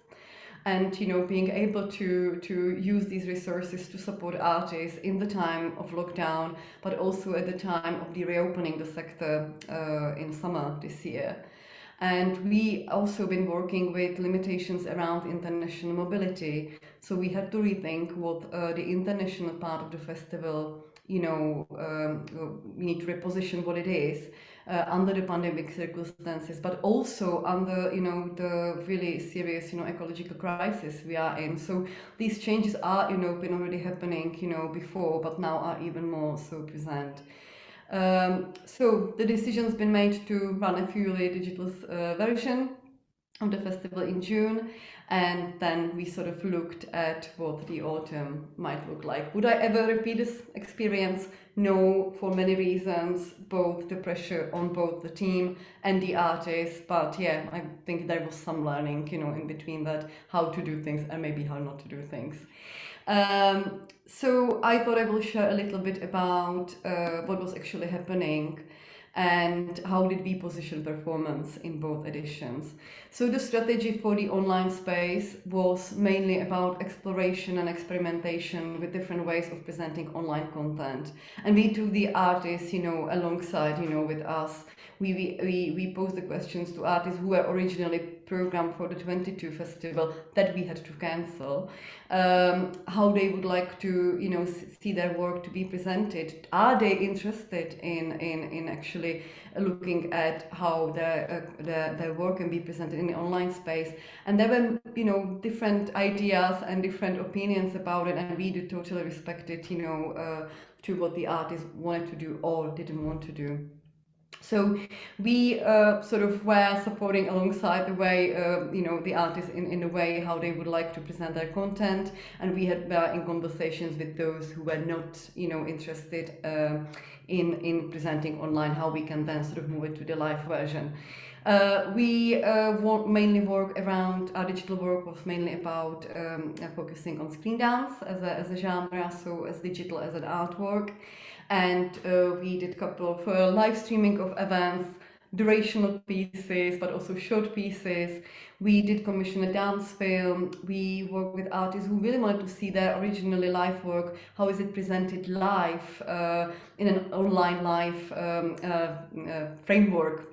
and being able to use these resources to support artists in the time of lockdown, but also at the time of the reopening the sector in summer this year. And we also been working with limitations around international mobility, so we had to rethink what the international part of the festival, we need to reposition what it is under the pandemic circumstances, but also under the really serious ecological crisis we are in. So these changes are been already happening before, but now are even more so present. So the decision's been made to run a fully digital version of the festival in June, and then we sort of looked at what the autumn might look like. Would I ever repeat this experience? No, for many reasons, both the pressure on both the team and the artists, but yeah, I think there was some learning, in between that, how to do things and maybe how not to do things. So I thought I will share a little bit about what was actually happening and how did we position performance in both editions. So the strategy for the online space was mainly about exploration and experimentation with different ways of presenting online content. And we took the artists, alongside, with us. We posed the questions to artists who were originally programmed for the 22 festival that we had to cancel, how they would like to, see their work to be presented. Are they interested in actually looking at how their work can be presented in the online space? And there were, different ideas and different opinions about it, and we do totally respect it, to what the artists wanted to do or didn't want to do. So we sort of were supporting alongside the way, the artists in a way how they would like to present their content, and we had in conversations with those who were not, interested in presenting online, how we can then sort of move it to the live version. We mainly work around, our digital work was mainly about focusing on screen dance as a genre, so as digital as an artwork. And we did a couple of live streaming of events, durational pieces, but also short pieces. We did commission a dance film. We worked with artists who really wanted to see their originally live work. How is it presented live in an online live framework?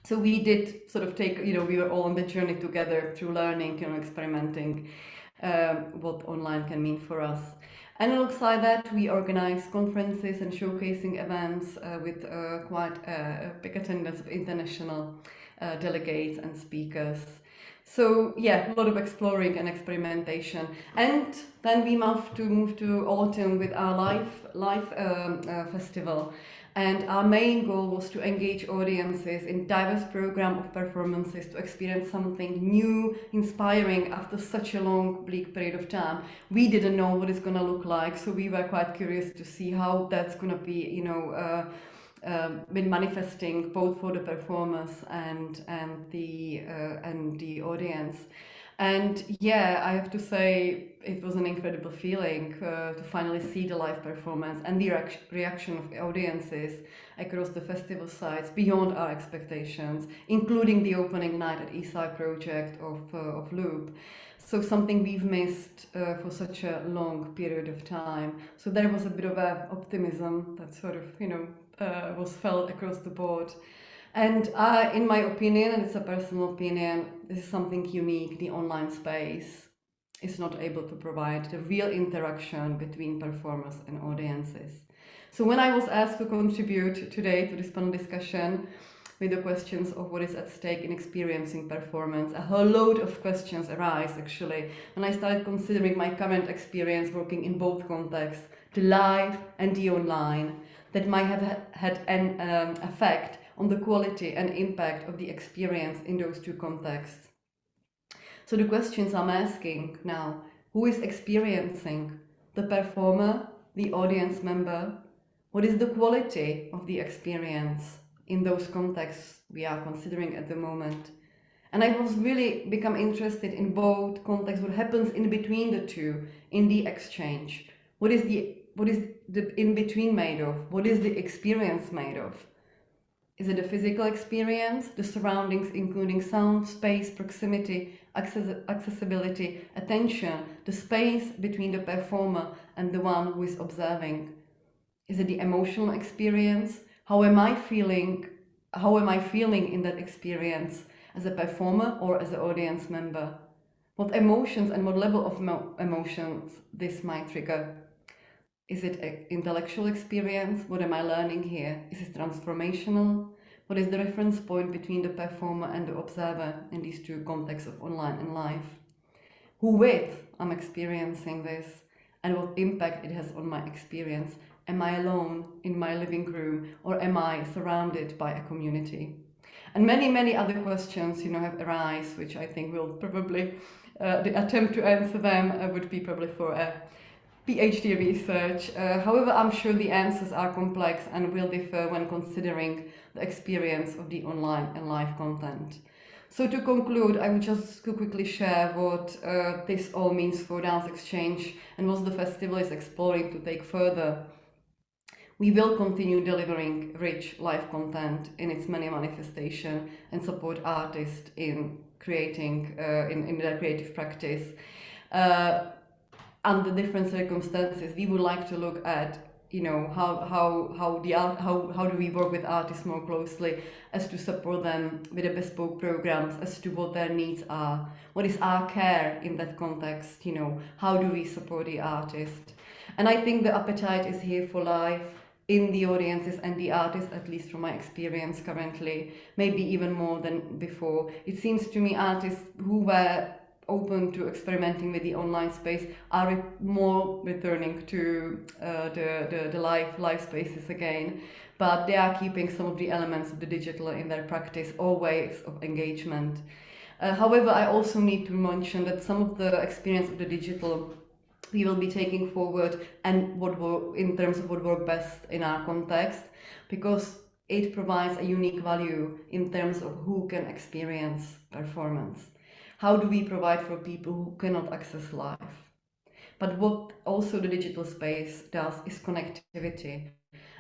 So we did sort of take, we were all on the journey together through learning, experimenting what online can mean for us. And alongside that, we organize conferences and showcasing events with quite a big attendance of international delegates and speakers. So yeah, a lot of exploring and experimentation. And then we moved to autumn with our live festival. And our main goal was to engage audiences in diverse program of performances to experience something new, inspiring after such a long, bleak period of time. We didn't know what it's going to look like, so we were quite curious to see how that's going to be, been manifesting both for the performers and the audience. And yeah, I have to say it was an incredible feeling to finally see the live performance and the reaction of audiences across the festival sites beyond our expectations, including the opening night at Eastside Project of Loop. So something we've missed for such a long period of time. So there was a bit of optimism that sort of, was felt across the board. And in my opinion, and it's a personal opinion, this is something unique the online space is not able to provide, the real interaction between performers and audiences. So when I was asked to contribute today to this panel discussion with the questions of what is at stake in experiencing performance, a whole load of questions arise actually, and I started considering my current experience working in both contexts, the live and the online, that might have had an effect on the quality and impact of the experience in those two contexts. So the questions I'm asking now, who is experiencing? The performer, the audience member? What is the quality of the experience in those contexts we are considering at the moment? And I was really become interested in both contexts, what happens in between the two, in the exchange. What is the in-between made of? What is the experience made of? Is it a physical experience, the surroundings including sound, space, proximity, accessibility, attention, the space between the performer and the one who is observing? Is it the emotional experience? How am I feeling in that experience as a performer or as an audience member? What emotions and what level of emotions this might trigger? Is it an intellectual experience? What am I learning here? Is it transformational? What is the reference point between the performer and the observer in these two contexts of online and live? Who with I'm experiencing this and what impact it has on my experience? Am I alone in my living room or am I surrounded by a community? And many other questions, have arise, which I think will probably, the attempt to answer them would be probably for a PhD research. However, I'm sure the answers are complex and will differ when considering the experience of the online and live content. So to conclude, I would just quickly share what this all means for DanceXchange and what the festival is exploring to take further. We will continue delivering rich live content in its many manifestations and support artists in creating in their creative practice. Under different circumstances, we would like to look at how do we work with artists more closely, as to support them with the bespoke programs, as to what their needs are, what is our care in that context, how do we support the artist. And I think the appetite is here for life in the audiences and the artists, at least from my experience currently, maybe even more than before. It seems to me artists who were open to experimenting with the online space are more returning to the live spaces again, but they are keeping some of the elements of the digital in their practice or ways of engagement. However, I also need to mention that some of the experience of the digital we will be taking forward and in terms of what works best in our context, because it provides a unique value in terms of who can experience performance. How do we provide for people who cannot access live? But what also the digital space does is connectivity.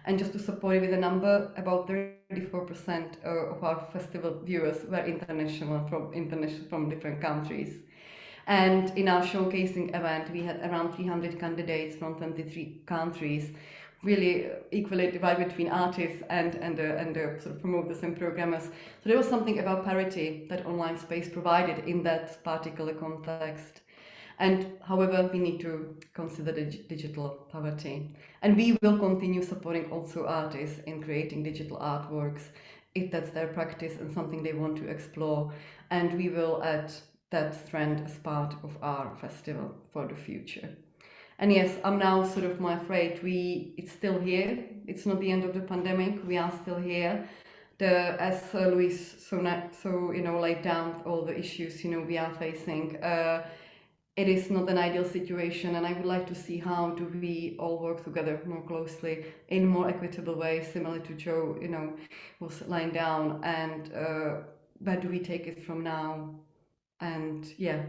And just to support it with a number, about 34% of our festival viewers were international from different countries. And in our showcasing event, we had around 300 candidates from 23 countries, really equally divided between artists and the sort of promoters and programmers. So there was something about parity that online space provided in that particular context. And however, we need to consider the digital poverty. And we will continue supporting also artists in creating digital artworks, if that's their practice and something they want to explore. And we will add that trend as part of our festival for the future. And yes, I'm now sort of more afraid it's still here. It's not the end of the pandemic. We are still here. As Louise laid down all the issues we are facing. It is not an ideal situation, and I would like to see how do we all work together more closely in more equitable way, similar to Joe, was laying down, and where do we take it from now? And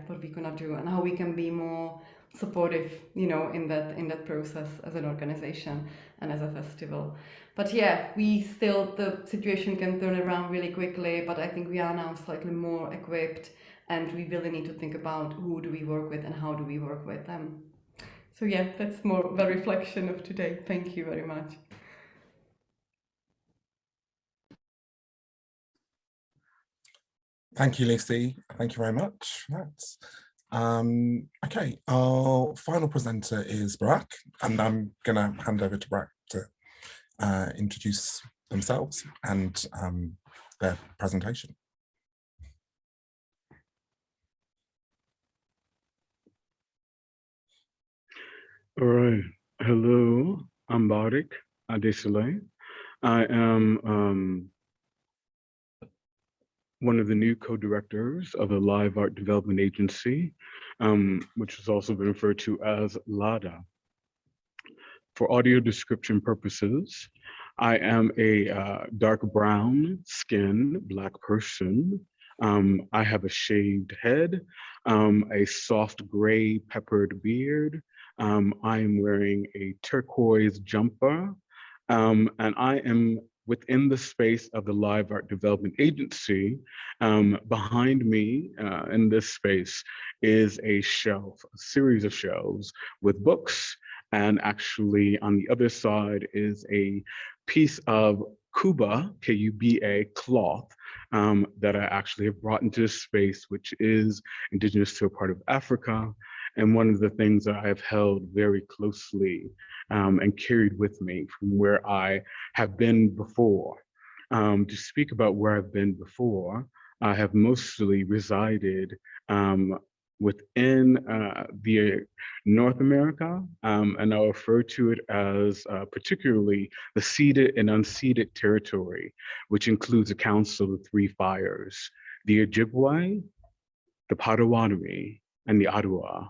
what we're gonna do and how we can be more supportive, in that process as an organization and as a festival. But the situation can turn around really quickly, but I think we are now slightly more equipped, and we really need to think about who do we work with and how do we work with them. So that's more the reflection of today. Thank you very much. Thank you, Lucie. Thank you very much for that. Okay, our final presenter is Barak, and I'm going to hand over to Barak to introduce themselves and their presentation. All right. Hello, I'm Barak Soleil. I am one of the new co-directors of the Live Art Development Agency, which has also been referred to as LADA. For audio description purposes, I am a dark brown skin Black person. I have a shaved head, a soft gray peppered beard. I am wearing a turquoise jumper, and I am within the space of the Live Art Development Agency. Behind me in this space is a shelf, a series of shelves with books, and actually on the other side is a piece of Kuba, K-U-B-A, cloth that I actually have brought into this space, which is indigenous to a part of Africa. And one of the things that I've held very closely and carried with me from where I have been before. To speak about where I've been before, I have mostly resided within the North America, and I'll refer to it as particularly the ceded and unceded territory, which includes the Council of Three Fires, the Ojibwe, the Potawatomi, and the Ottawa,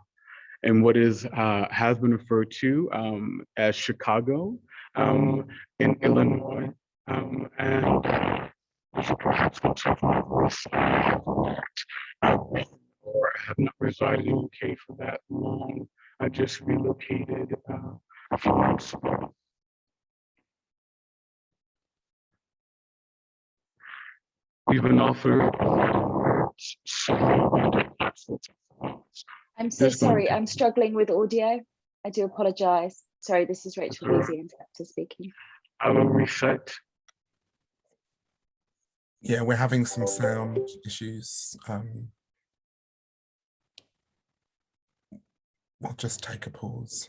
and what is has been referred to as Chicago in Illinois, and perhaps or have not resided in the UK for that long. I just relocated a few months ago. We've been offered I'm so sorry, I'm struggling with audio. I do apologize. Sorry, this is Rachel Louise O'Kelly speaking. I will reset. Yeah, we're having some sound issues. We'll just take a pause.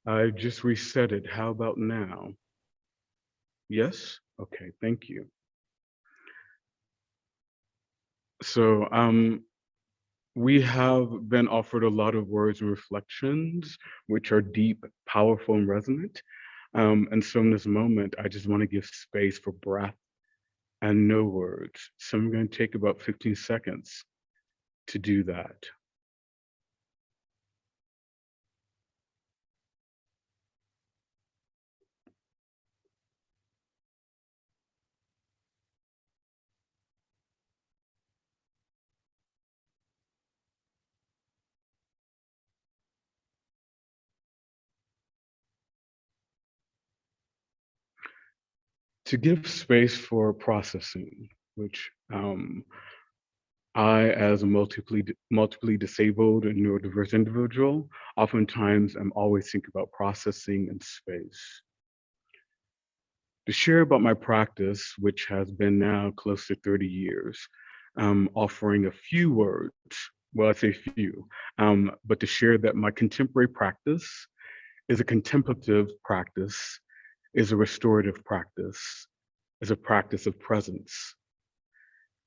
I just reset it. How about now? Yes? Okay, thank you. So we have been offered a lot of words and reflections, which are deep, powerful, and resonant. And so in this moment, I just want to give space for breath and no words. So I'm going to take about 15 seconds to do that. To give space for processing, which I, as a multiply disabled and neurodiverse individual, oftentimes I'm always thinking about processing and space. To share about my practice, which has been now close to 30 years, offering a few words, well, I say few, but to share that my contemporary practice is a contemplative practice, is a restorative practice, is a practice of presence.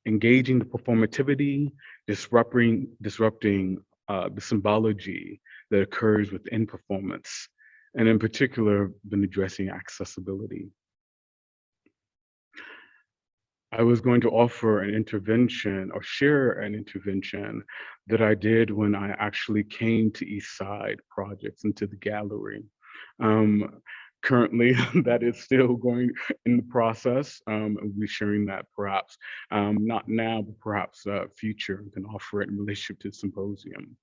Engaging the performativity, disrupting the symbology that occurs within performance, and in particular, been addressing accessibility. I was going to offer an intervention or share an intervention that I did when I actually came to East Side Projects into the gallery. Currently, that is still going in the process. We'll be sharing that perhaps, not now, but perhaps future, and can offer it in relationship to the symposium.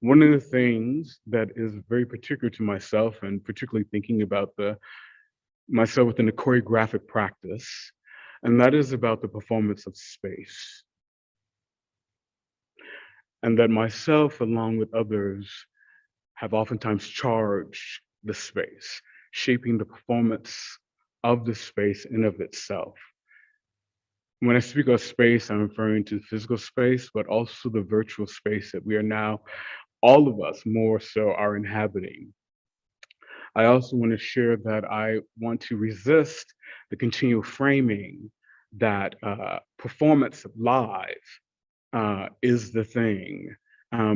One of the things that is very particular to myself, and particularly thinking about myself within the choreographic practice, and that is about the performance of space. And that myself, along with others, have oftentimes charged the space, shaping the performance of the space in of itself. When I speak of space, I'm referring to physical space, but also the virtual space that we are now, all of us more so, are inhabiting. I also want to share that I want to resist the continual framing that performance live is the thing,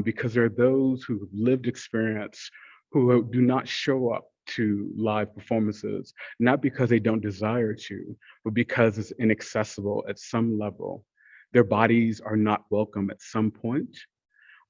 because there are those who have lived experience who do not show up to live performances, not because they don't desire to, but because it's inaccessible at some level. Their bodies are not welcome at some point,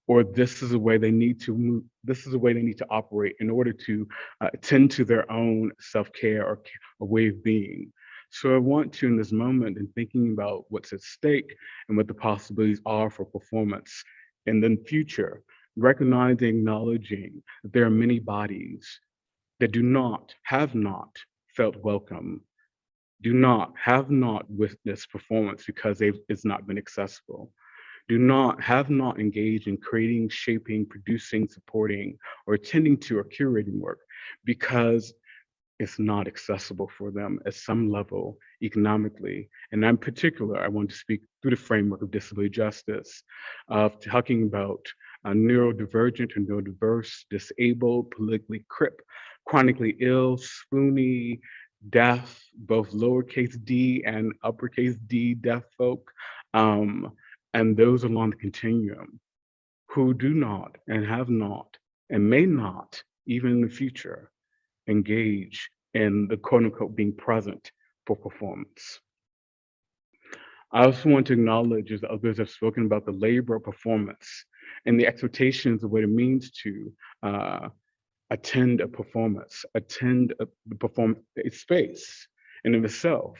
or this is a way they need to move, this is a way they need to operate in order to attend to their own self-care or way of being. So I want to, in this moment, in thinking about what's at stake and what the possibilities are for performance in the future, recognizing, acknowledging that there are many bodies that have not felt welcome, have not witnessed performance because it's not been accessible, have not engaged in creating, shaping, producing, supporting, or attending to or curating work because it's not accessible for them at some level economically. And in particular, I want to speak through the framework of disability justice, of talking about neurodivergent and neurodiverse, disabled, politically crip, chronically ill, spoony, deaf, both lowercase d and uppercase D deaf folk, and those along the continuum who do not and have not and may not, even in the future, engage in the quote unquote being present for performance. I also want to acknowledge, as others have spoken about, the labor of performance and the expectations of what it means to attend a performance, attend a space in of itself.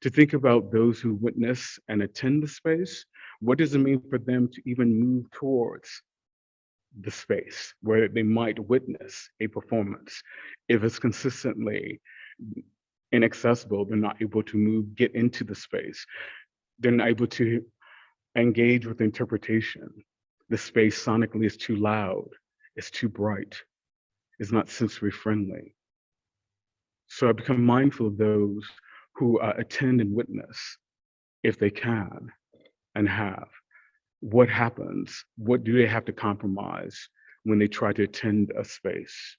To think about those who witness and attend the space, what does it mean for them to even move towards the space where they might witness a performance? If it's consistently inaccessible, they're not able to move, get into the space. They're not able to engage with interpretation. The space sonically is too loud, it's too bright, it's not sensory friendly. So I become mindful of those who attend and witness, if they can and have. What happens? What do they have to compromise when they try to attend a space?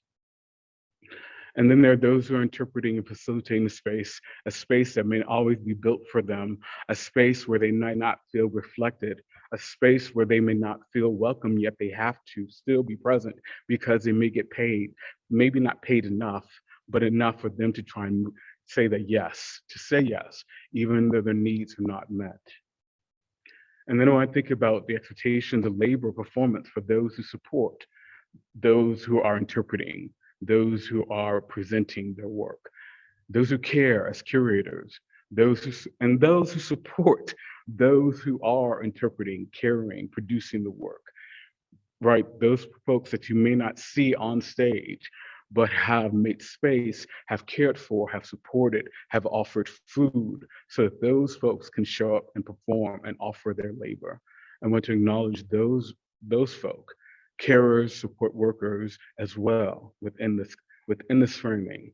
And then there are those who are interpreting and facilitating the space, a space that may not always be built for them, a space where they might not feel reflected, a space where they may not feel welcome, yet they have to still be present because they may get paid, maybe not paid enough, but enough for them to try and say that yes, to say yes, even though their needs are not met. And then when I think about the expectations of labor performance for those who support, those who are interpreting, those who are presenting their work, those who care as curators, those who support those who are interpreting, caring, producing the work, right? Those folks that you may not see on stage, but have made space, have cared for, have supported, have offered food so that those folks can show up and perform and offer their labor. I want to acknowledge those folk, carers, support workers as well within this framing.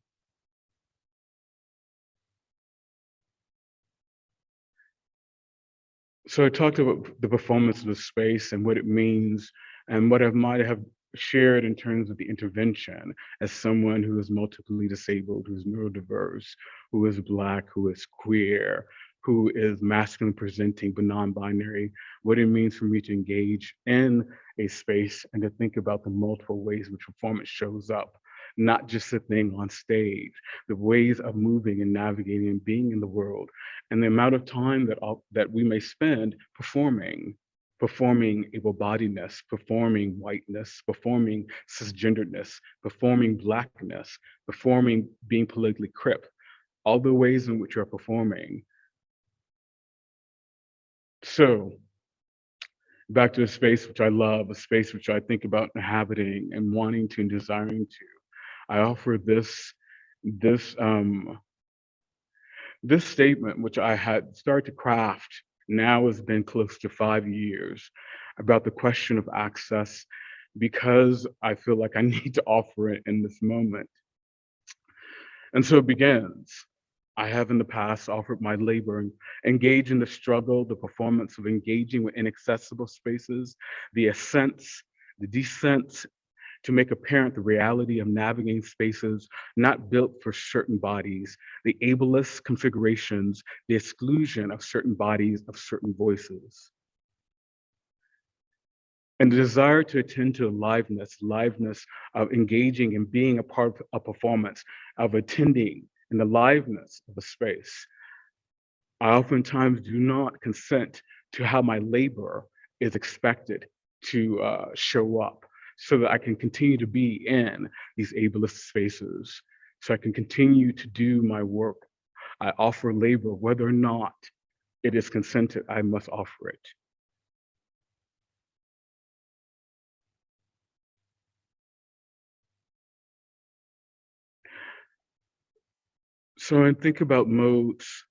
So I talked about the performance of the space and what it means and what I might have shared in terms of the intervention as someone who is multiply disabled, who is neurodiverse, who is Black, who is queer, who is masculine presenting but non-binary, what it means for me to engage in a space and to think about the multiple ways which performance shows up, not just the thing on stage, the ways of moving and navigating and being in the world, and the amount of time that we may spend performing able-bodiedness, performing whiteness, performing cisgenderedness, performing Blackness, performing being politically crip, all the ways in which you're performing. So back to a space which I love, a space which I think about inhabiting and wanting to and desiring to. I offer this statement, which I had started to craft, now has been close to 5 years, about the question of access, because I feel like I need to offer it in this moment. And so it begins. I have in the past offered my labor and engaged in the struggle, the performance of engaging with inaccessible spaces, the ascents, the descents, to make apparent the reality of navigating spaces not built for certain bodies, the ableist configurations, the exclusion of certain bodies, of certain voices. And the desire to attend to liveness of engaging and being a part of a performance, of attending in the liveness of a space. I oftentimes do not consent to how my labor is expected to show up, so that I can continue to be in these ableist spaces, so I can continue to do my work. I offer labor, whether or not it is consented, I must offer it. So I think about modes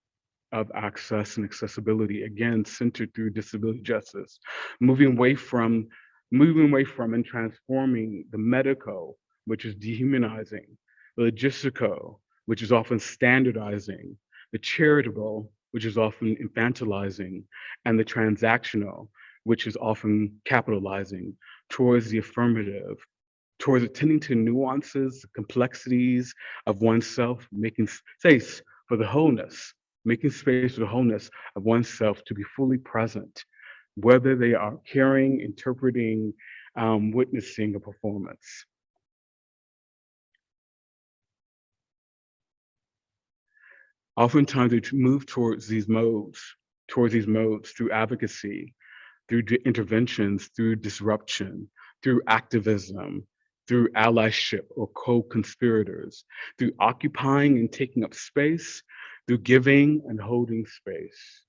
of access and accessibility, again, centered through disability justice, moving away from and transforming the medico, which is dehumanizing, the logistical, which is often standardizing, the charitable, which is often infantilizing, and the transactional, which is often capitalizing, towards the affirmative, towards attending to nuances, complexities of oneself, making space for the wholeness, making space for the wholeness of oneself to be fully present, whether they are hearing, interpreting, witnessing a performance. Oftentimes we move towards these modes through advocacy, through interventions, through disruption, through activism, through allyship or co-conspirators, through occupying and taking up space, through giving and holding space.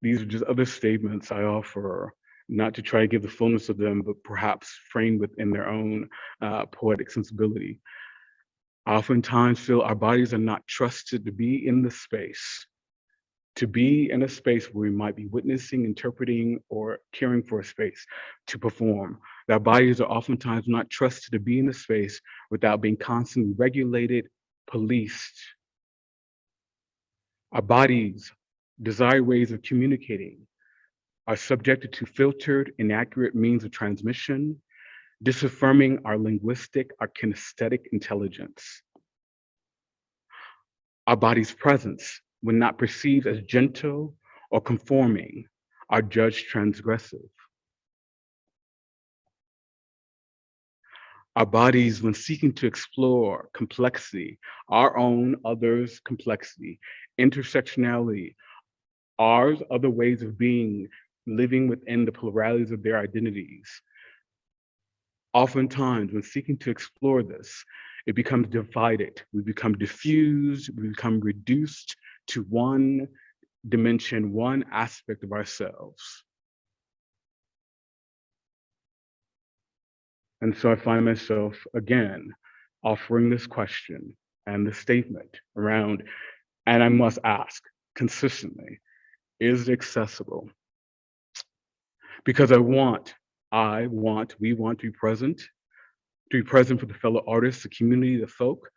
These are just other statements I offer, not to try to give the fullness of them, but perhaps framed within their own poetic sensibility. I oftentimes feel our bodies are not trusted to be in the space, to be in a space where we might be witnessing, interpreting, or caring for a space to perform. Our bodies are oftentimes not trusted to be in a space without being constantly regulated, policed. Our bodies desire ways of communicating, are subjected to filtered, inaccurate means of transmission, disaffirming our linguistic, our kinesthetic intelligence. Our body's presence, when not perceived as gentle or conforming, are judged transgressive. Our bodies, when seeking to explore complexity, our own, others' complexity, intersectionality, ours, other ways of being, living within the pluralities of their identities. Oftentimes, when seeking to explore this, it becomes divided. We become diffused, we become reduced to one dimension, one aspect of ourselves. And so I find myself, again, offering this question and the statement around, and I must ask consistently, is it accessible? Because we want to be present for the fellow artists, the community, the folk,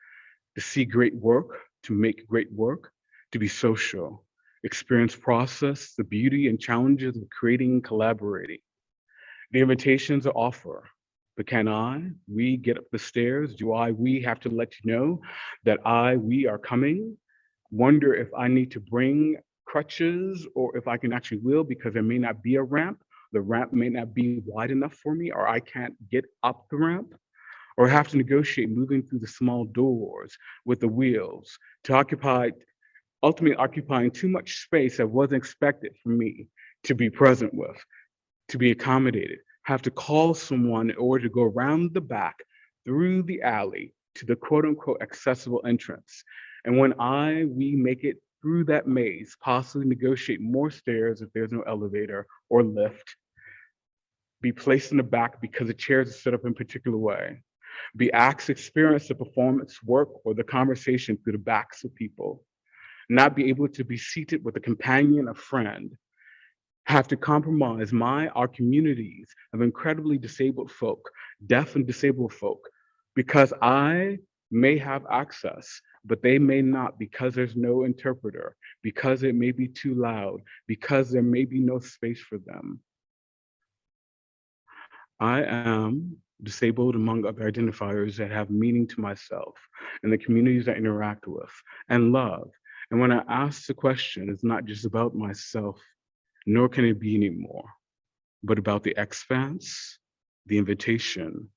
to see great work, to make great work, to be social, experience process, the beauty and challenges of creating and collaborating. The invitations are offer, but we get up the stairs? We have to let you know that we are coming? Wonder if I need to bring crutches or if I can actually wheel because there may not be a ramp. The ramp may not be wide enough for me, or I can't get up the ramp, or have to negotiate moving through the small doors with the wheels to ultimately occupying too much space that wasn't expected for me to be present with, to be accommodated, have to call someone in order to go around the back through the alley to the quote unquote accessible entrance. And when we make it through that maze, possibly negotiate more stairs if there's no elevator or lift, be placed in the back because the chairs are set up in a particular way, be asked to experience the performance work or the conversation through the backs of people, not be able to be seated with a companion, a friend, have to compromise our communities of incredibly disabled folk, deaf and disabled folk, because I may have access, but they may not because there's no interpreter, because it may be too loud, because there may be no space for them. I am disabled among other identifiers that have meaning to myself and the communities I interact with and love. And when I ask the question, it's not just about myself, nor can it be anymore, but about the expanse, the invitation,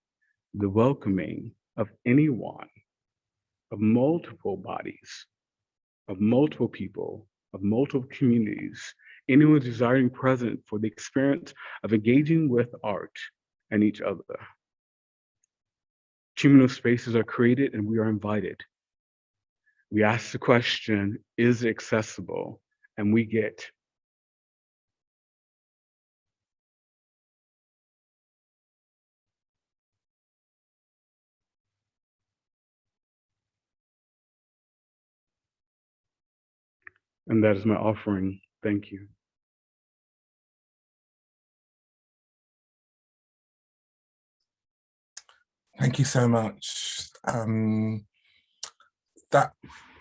the welcoming of anyone, of multiple bodies, of multiple people, of multiple communities, anyone desiring present for the experience of engaging with art and each other. Communal spaces are created and we are invited. We ask the question, is it accessible? And we get. And that is my offering. Thank you. Thank you so much. That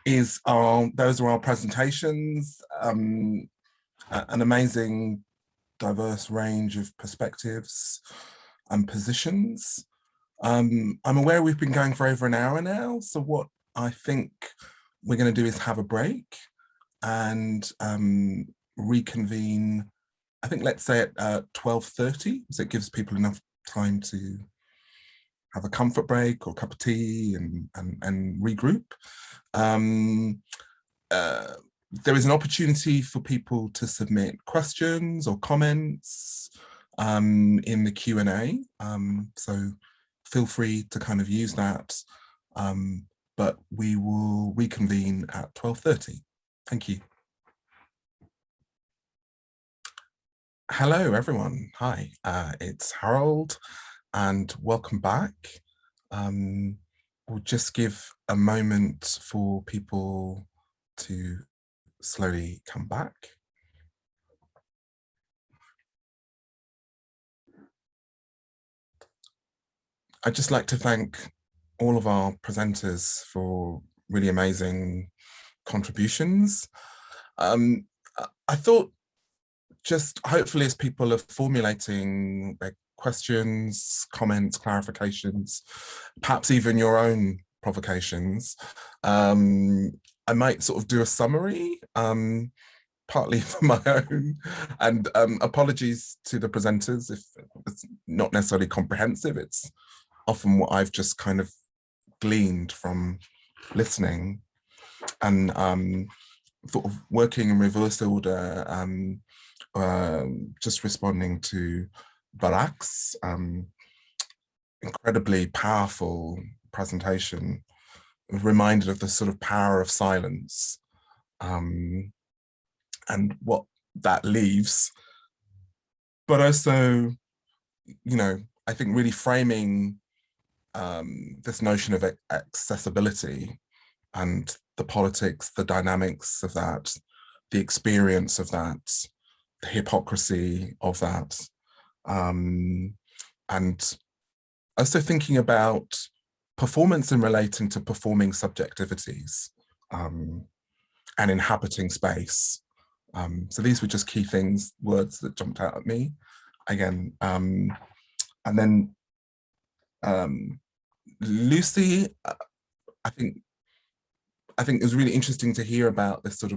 those are our presentations, an amazing diverse range of perspectives and positions. I'm aware we've been going for over an hour now, so what I think we're going to do is have a break and reconvene, I think let's say at 12:30, so it gives people enough time to have a comfort break or a cup of tea and regroup. There is an opportunity for people to submit questions or comments in the Q&A, so feel free to kind of use that, but we will reconvene at 12:30. Thank you. Hello everyone, hi, it's Harold and welcome back. We'll just give a moment for people to slowly come back. I'd just like to thank all of our presenters for really amazing contributions. I thought just hopefully as people are formulating their questions, comments, clarifications, perhaps even your own provocations, I might sort of do a summary, partly for my own, and apologies to the presenters if it's not necessarily comprehensive. It's often what I've just kind of gleaned from listening and sort of working in reverse order, just responding to Barak's incredibly powerful presentation, reminded of the sort of power of silence and what that leaves, but also, you know, I think really framing this notion of accessibility and the politics, the dynamics of that, the experience of that, the hypocrisy of that, and also thinking about performance and relating to performing subjectivities and inhabiting space. So these were just key things, words that jumped out at me again. And then Lucie, I think it was really interesting to hear about this sort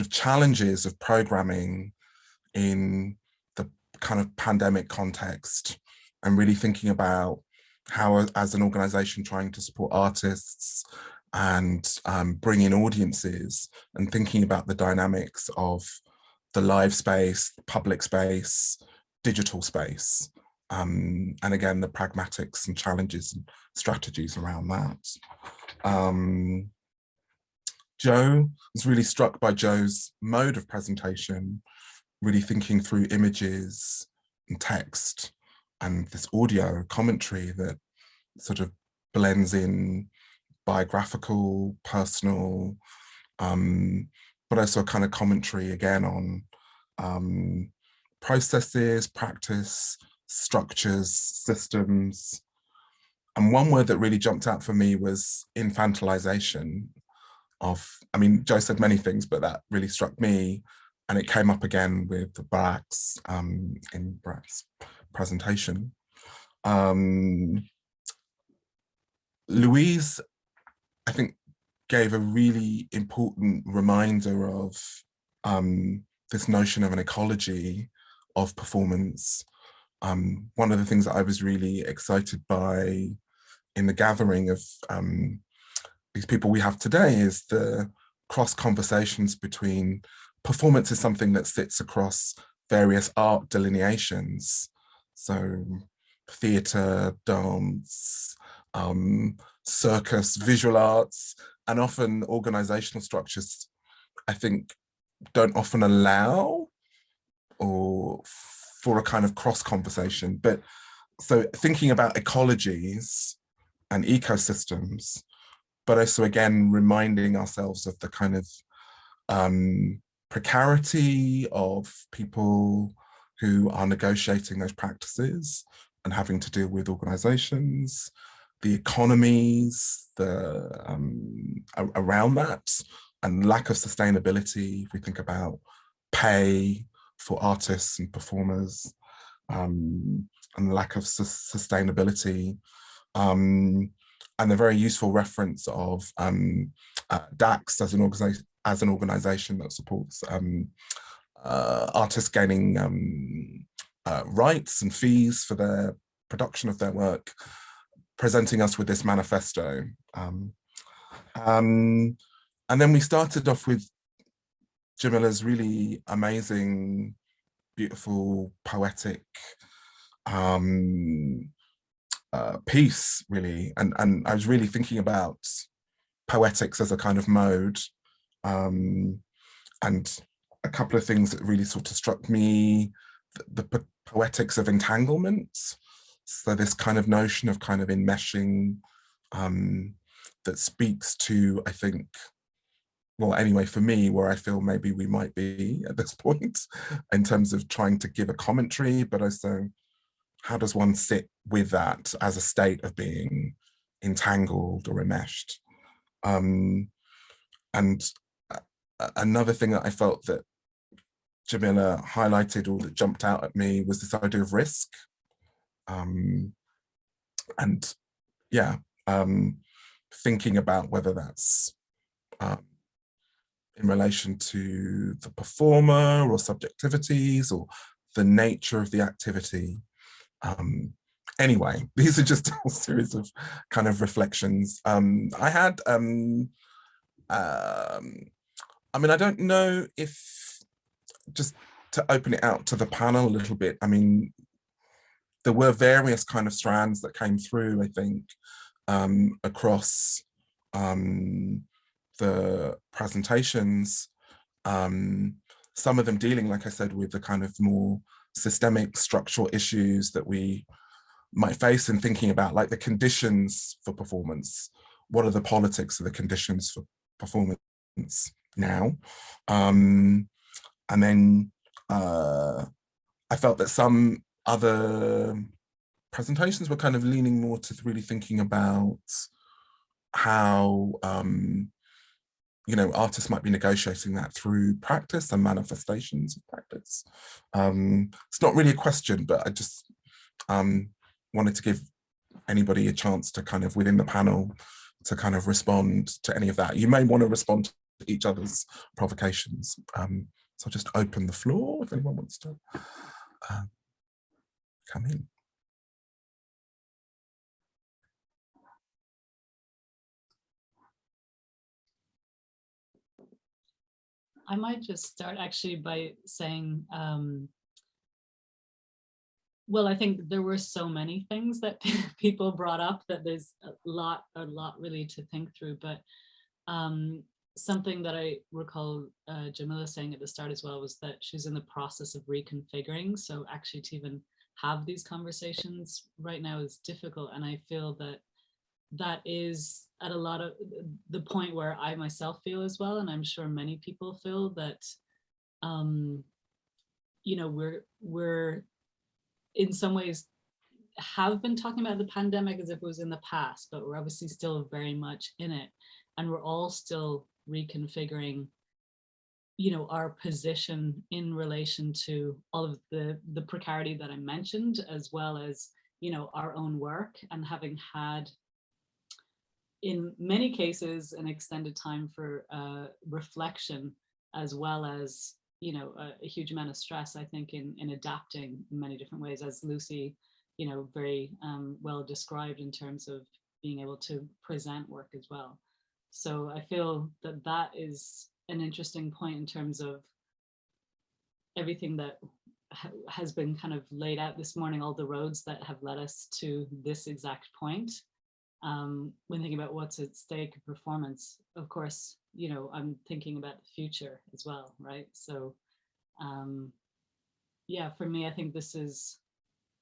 of challenges of programming in the kind of pandemic context, and really thinking about how, as an organization trying to support artists and bring in audiences, and thinking about the dynamics of the live space, public space, digital space, and again, the pragmatics and challenges and strategies around that. Joe was really struck by Joe's mode of presentation, really thinking through images and text and this audio commentary that sort of blends in biographical, personal, but also a kind of commentary again on processes, practice, structures, systems. And one word that really jumped out for me was infantilization of, I mean, Joe said many things, but that really struck me. And it came up again with Barak's, in Barak's presentation. Louise, I think, gave a really important reminder of this notion of an ecology of performance. One of the things that I was really excited by in the gathering of these people we have today is the cross conversations between performance is something that sits across various art delineations. So theatre, dance, circus, visual arts, and often organizational structures, I think, don't often allow or for a kind of cross conversation. But so thinking about ecologies and ecosystems, but also again, reminding ourselves of the kind of precarity of people who are negotiating those practices and having to deal with organizations, the economies, around that, and lack of sustainability. If we think about pay for artists and performers, and lack of sustainability, and the very useful reference of DAX as an organization that supports artists gaining rights and fees for their production of their work, presenting us with this manifesto. And then we started off with Jamila's really amazing, beautiful, poetic piece, really. And I was really thinking about poetics as a kind of mode. And a couple of things that really sort of struck me, the poetics of entanglement. So this kind of notion of kind of enmeshing that speaks to, I think, well, anyway, for me, where I feel maybe we might be at this point in terms of trying to give a commentary, but also how does one sit with that as a state of being entangled or enmeshed? And another thing that I felt that Jamila highlighted, or that jumped out at me, was this idea of risk. And yeah, thinking about whether that's in relation to the performer or subjectivities or the nature of the activity. Anyway, these are just a series of kind of reflections. I had, I mean, I don't know if, just to open it out to the panel a little bit, I mean, there were various kind of strands that came through, I think, across the presentations, some of them dealing, like I said, with the kind of more systemic structural issues that we might face in thinking about, like the conditions for performance. What are the politics of the conditions for performance now? And then I felt that some other presentations were kind of leaning more to really thinking about how you know, artists might be negotiating that through practice and manifestations of practice. It's not really a question, but I just wanted to give anybody a chance to kind of, within the panel, to kind of respond to any of that. You may want to respond to each other's provocations. So I'll just open the floor if anyone wants to come in. I might just start actually by saying, well, I think there were so many things that people brought up that there's a lot really to think through. But something that I recall Jamila saying at the start as well was that she's in the process of reconfiguring. So actually to even have these conversations right now is difficult. And I feel that that is at a lot of the point where I myself feel as well, and I'm sure many people feel that, you know, we're in some ways have been talking about the pandemic as if it was in the past, but we're obviously still very much in it, and we're all still reconfiguring, you know, our position in relation to all of the precarity that I mentioned, as well as, you know, our own work, and having had, in many cases, an extended time for reflection, as well as, you know, a huge amount of stress, I think, in adapting in many different ways, as Lucie, you know, very well described in terms of being able to present work as well. So I feel that that is an interesting point in terms of everything that has been kind of laid out this morning, all the roads that have led us to this exact point. When thinking about what's at stake in performance, of course, you know, I'm thinking about the future as well, right? So yeah, for me, I think this is,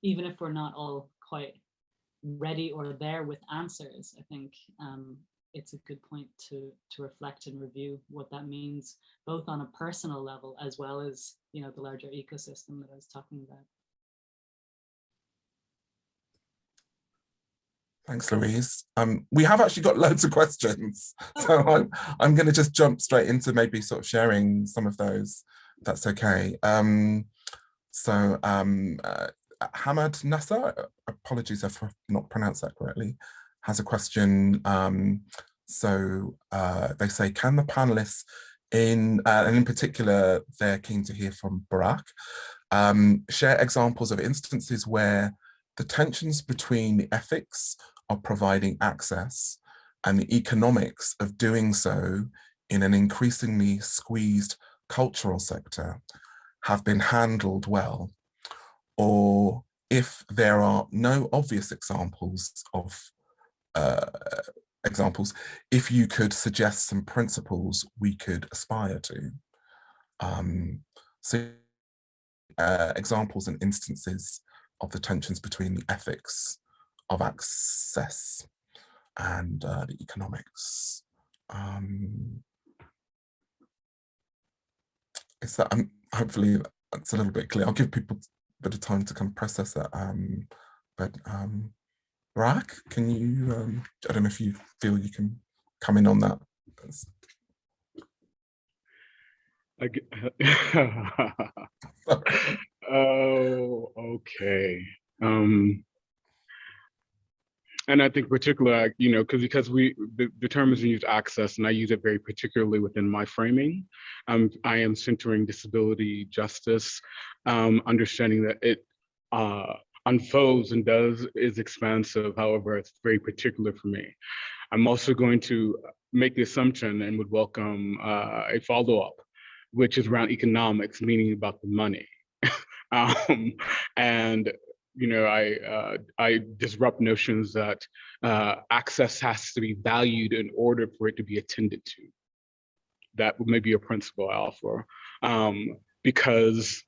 even if we're not all quite ready or there with answers, I think it's a good point to reflect and review what that means, both on a personal level as well as, you know, the larger ecosystem that I was talking about. Thanks, Louise. We have actually got loads of questions, so I'm going to just jump straight into maybe sort of sharing some of those, if that's okay. Hamad Nasser, apologies if I've not pronounced that correctly, has a question. They say, can the panelists and in particular, they're keen to hear from Barak, share examples of instances where the tensions between the ethics of providing access and the economics of doing so in an increasingly squeezed cultural sector have been handled well, or if there are no obvious examples of if you could suggest some principles we could aspire to. Examples and instances of the tensions between the ethics of access and the economics. Is that, hopefully that's a little bit clear. I'll give people a bit of time to kind of process that. Barak, can you, I don't know if you feel you can come in on that. Oh, okay. And I think particularly, because the term is used access, and I use it very particularly within my framing. I am centering disability justice, understanding that it unfolds and is expansive. However, it's very particular for me. I'm also going to make the assumption and would welcome a follow-up, which is around economics, meaning about the money. I disrupt notions that access has to be valued in order for it to be attended to. That may be a principle I offer, because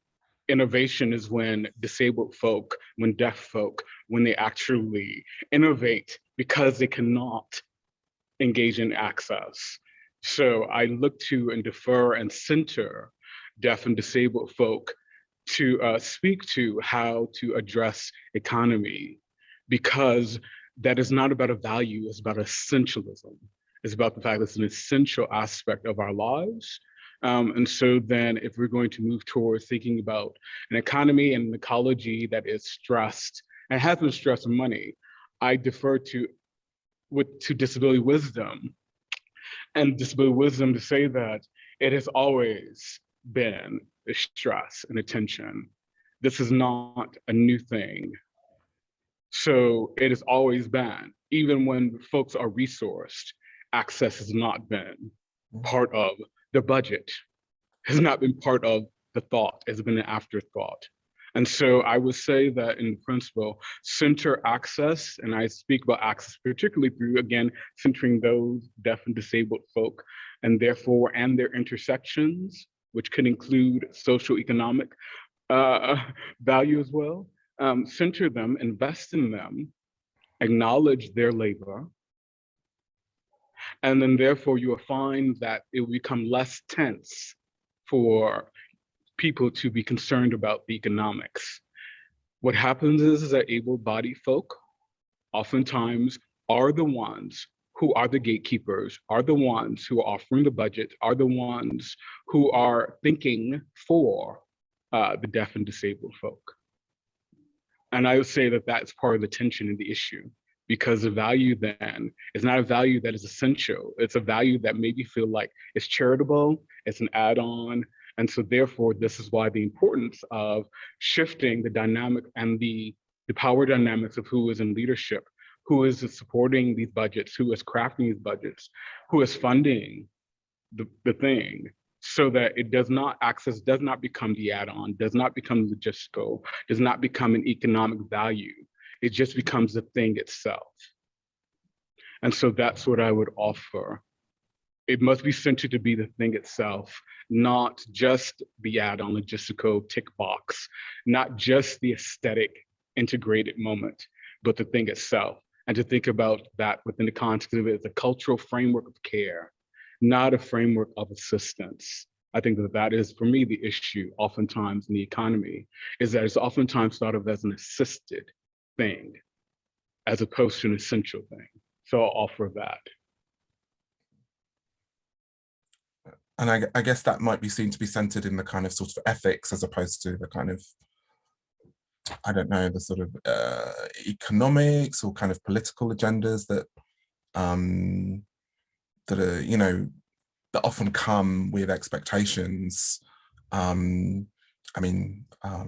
innovation is when disabled folk, when deaf folk, when they actually innovate because they cannot engage in access. So I look to and defer and center deaf and disabled folk to speak to how to address economy, because that is not about a value, it's about essentialism. It's about the fact that it's an essential aspect of our lives. And so then if we're going to move towards thinking about an economy and an ecology that is stressed and has been stressed with money, I defer to disability wisdom. And disability wisdom to say that it has always been a stress and a tension. This is not a new thing. So it has always been, even when folks are resourced, access has not been part of the budget, has not been part of the thought, has been an afterthought. And so I would say that in principle, center access, and I speak about access particularly through, again, centering those deaf and disabled folk, and therefore, and their intersections, which could include social economic value as well. Center them, invest in them, acknowledge their labor, and then therefore you will find that it will become less tense for people to be concerned about the economics. What happens is that able-bodied folk oftentimes are the ones who are the gatekeepers, are the ones who are offering the budget, are the ones who are thinking for the deaf and disabled folk. And I would say that that's part of the tension in the issue, because the value then is not a value that is essential. It's a value that maybe feel like it's charitable, it's an add-on. And so therefore, this is why the importance of shifting the dynamic and the power dynamics of who is in leadership, who is supporting these budgets, who is crafting these budgets, who is funding the thing, so that it does not, access does not become the add-on, does not become logistical, does not become an economic value. It just becomes the thing itself. And so that's what I would offer. It must be centered to be the thing itself, not just the add-on logistical tick box, not just the aesthetic integrated moment, but the thing itself. And to think about that within the context of it as a cultural framework of care, not a framework of assistance. I think that that is, for me, the issue oftentimes in the economy, is that it's oftentimes thought of as an assisted thing, as opposed to an essential thing. So I'll offer that. And I guess that might be seen to be centered in the kind of sort of ethics as opposed to the kind of, I don't know, the sort of economics or kind of political agendas that that are, you know, that often come with expectations. I mean, I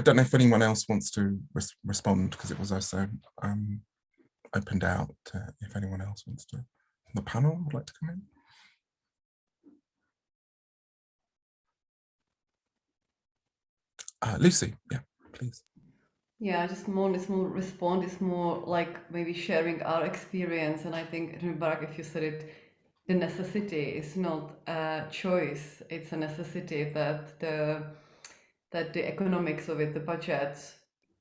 don't know if anyone else wants to respond, because it was also opened out if anyone else wants to, the panel would like to come in. Lucie, yeah, please. Yeah, just more, this more respond is more like maybe sharing our experience. And I think, Barak, if you said it, the necessity is not a choice, it's a necessity that the economics of it, the budget,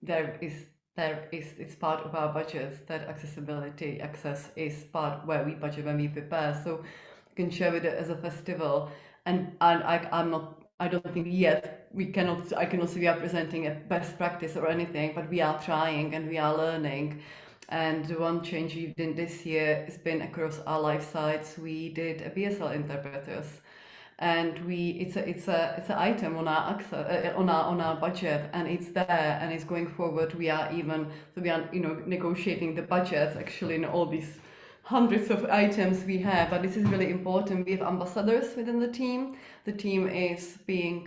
it's part of our budgets, that accessibility, access is part where we budget when we prepare. So you can share it as a festival. And I don't think yet I cannot say we are presenting a best practice or anything, but we are trying and we are learning. And the one change we did this year has been across our life sites. We did a BSL interpreters, and it's an item on our access, on our budget, and it's there and it's going forward. We are negotiating the budgets actually in all these hundreds of items we have, but this is really important. We have ambassadors within the team. The team is being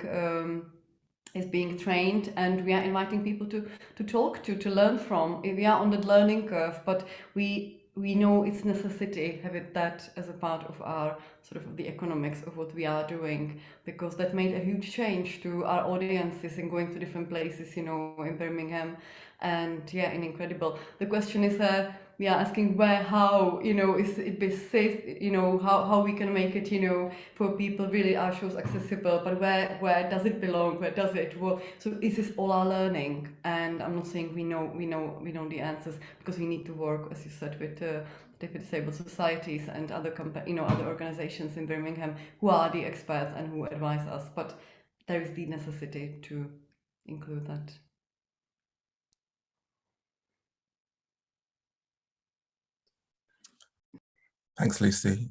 trained, and we are inviting people to talk to learn from. We are on the learning curve, but we know it's necessity have it that as a part of our sort of the economics of what we are doing, because that made a huge change to our audiences and going to different places, you know, in Birmingham, and yeah, and incredible. The question is we are asking where, how, you know, is it be safe, you know, how we can make it, you know, for people really our shows accessible, but where does it belong, where does it, well, so this is all our learning. And I'm not saying we know the answers, because we need to work, as you said, with disabled societies and other other organizations in Birmingham who are the experts and who advise us, but there is the necessity to include that. Thanks, Lucie.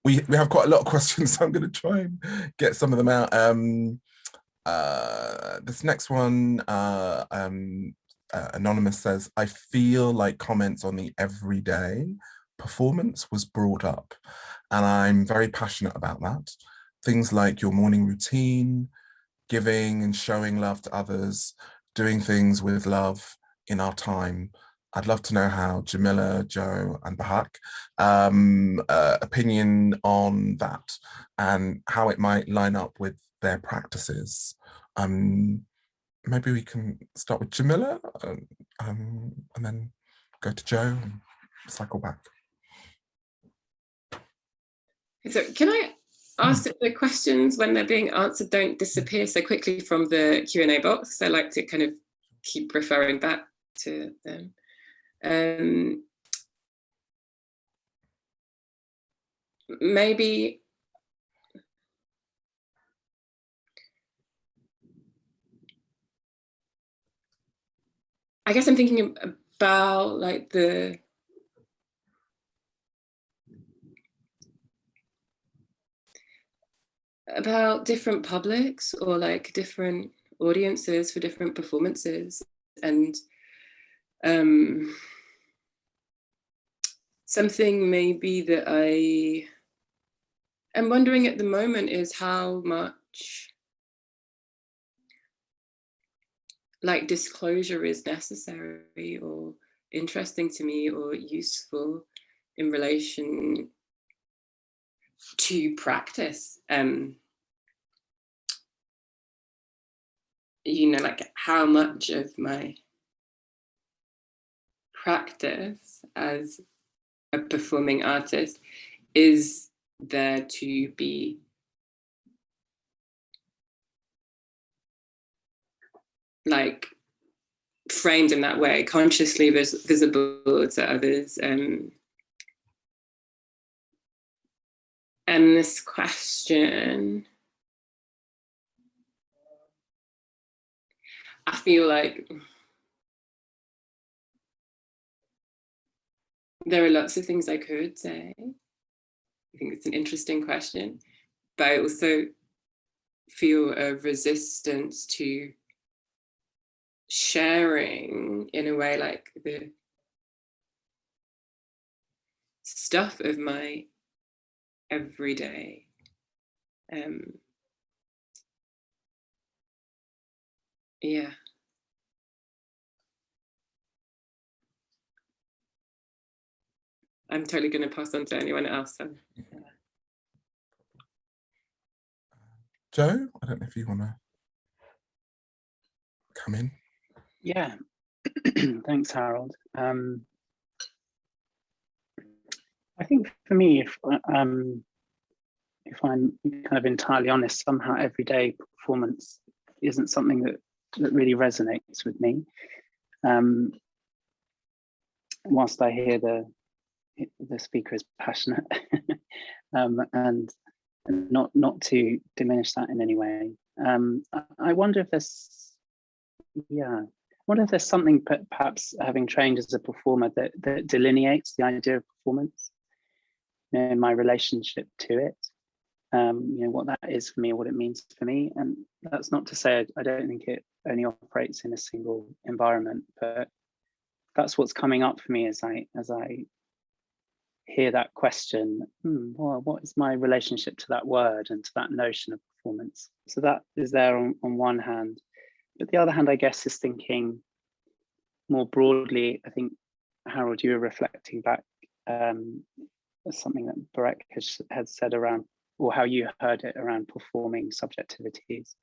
We have quite a lot of questions, so I'm going to try and get some of them out. This next one, Anonymous says, I feel like comments on the everyday performance was brought up, and I'm very passionate about that. Things like your morning routine, giving and showing love to others, doing things with love in our time. I'd love to know how Jamila, Joe, and Barak opinion on that and how it might line up with their practices. Maybe we can start with Jamila and then go to Joe and cycle back. So can I ask that the questions, when they're being answered, don't disappear so quickly from the Q&A box? I like to kind of keep referring back to them. Maybe I guess I'm thinking about like about different publics or like different audiences for different performances, and something maybe that I am wondering at the moment is how much like disclosure is necessary or interesting to me or useful in relation to practice. You know, like how much of my practice as a performing artist is there to be like framed in that way, consciously visible to others. And this question, I feel like There are lots of things I could say. I think it's an interesting question, but I also feel a resistance to sharing in a way, like the stuff of my everyday. Yeah. I'm totally going to pass on to anyone else. So. Joe, I don't know if you want to come in. Yeah, thanks, Harold. I think for me, if I'm kind of entirely honest, somehow everyday performance isn't something that really resonates with me. Whilst I hear the speaker is passionate, and not to diminish that in any way. I wonder if there's, I wonder if there's something, perhaps having trained as a performer, that delineates the idea of performance, you know, in my relationship to it. You know, what that is for me, or what it means for me. And that's not to say I don't think it only operates in a single environment, but that's what's coming up for me as I hear that question. Well, what is my relationship to that word and to that notion of performance? So that is there on one hand. But the other hand, I guess, is thinking more broadly. I think, Harold, you were reflecting back something that Barak had said around, or how you heard it around performing subjectivities.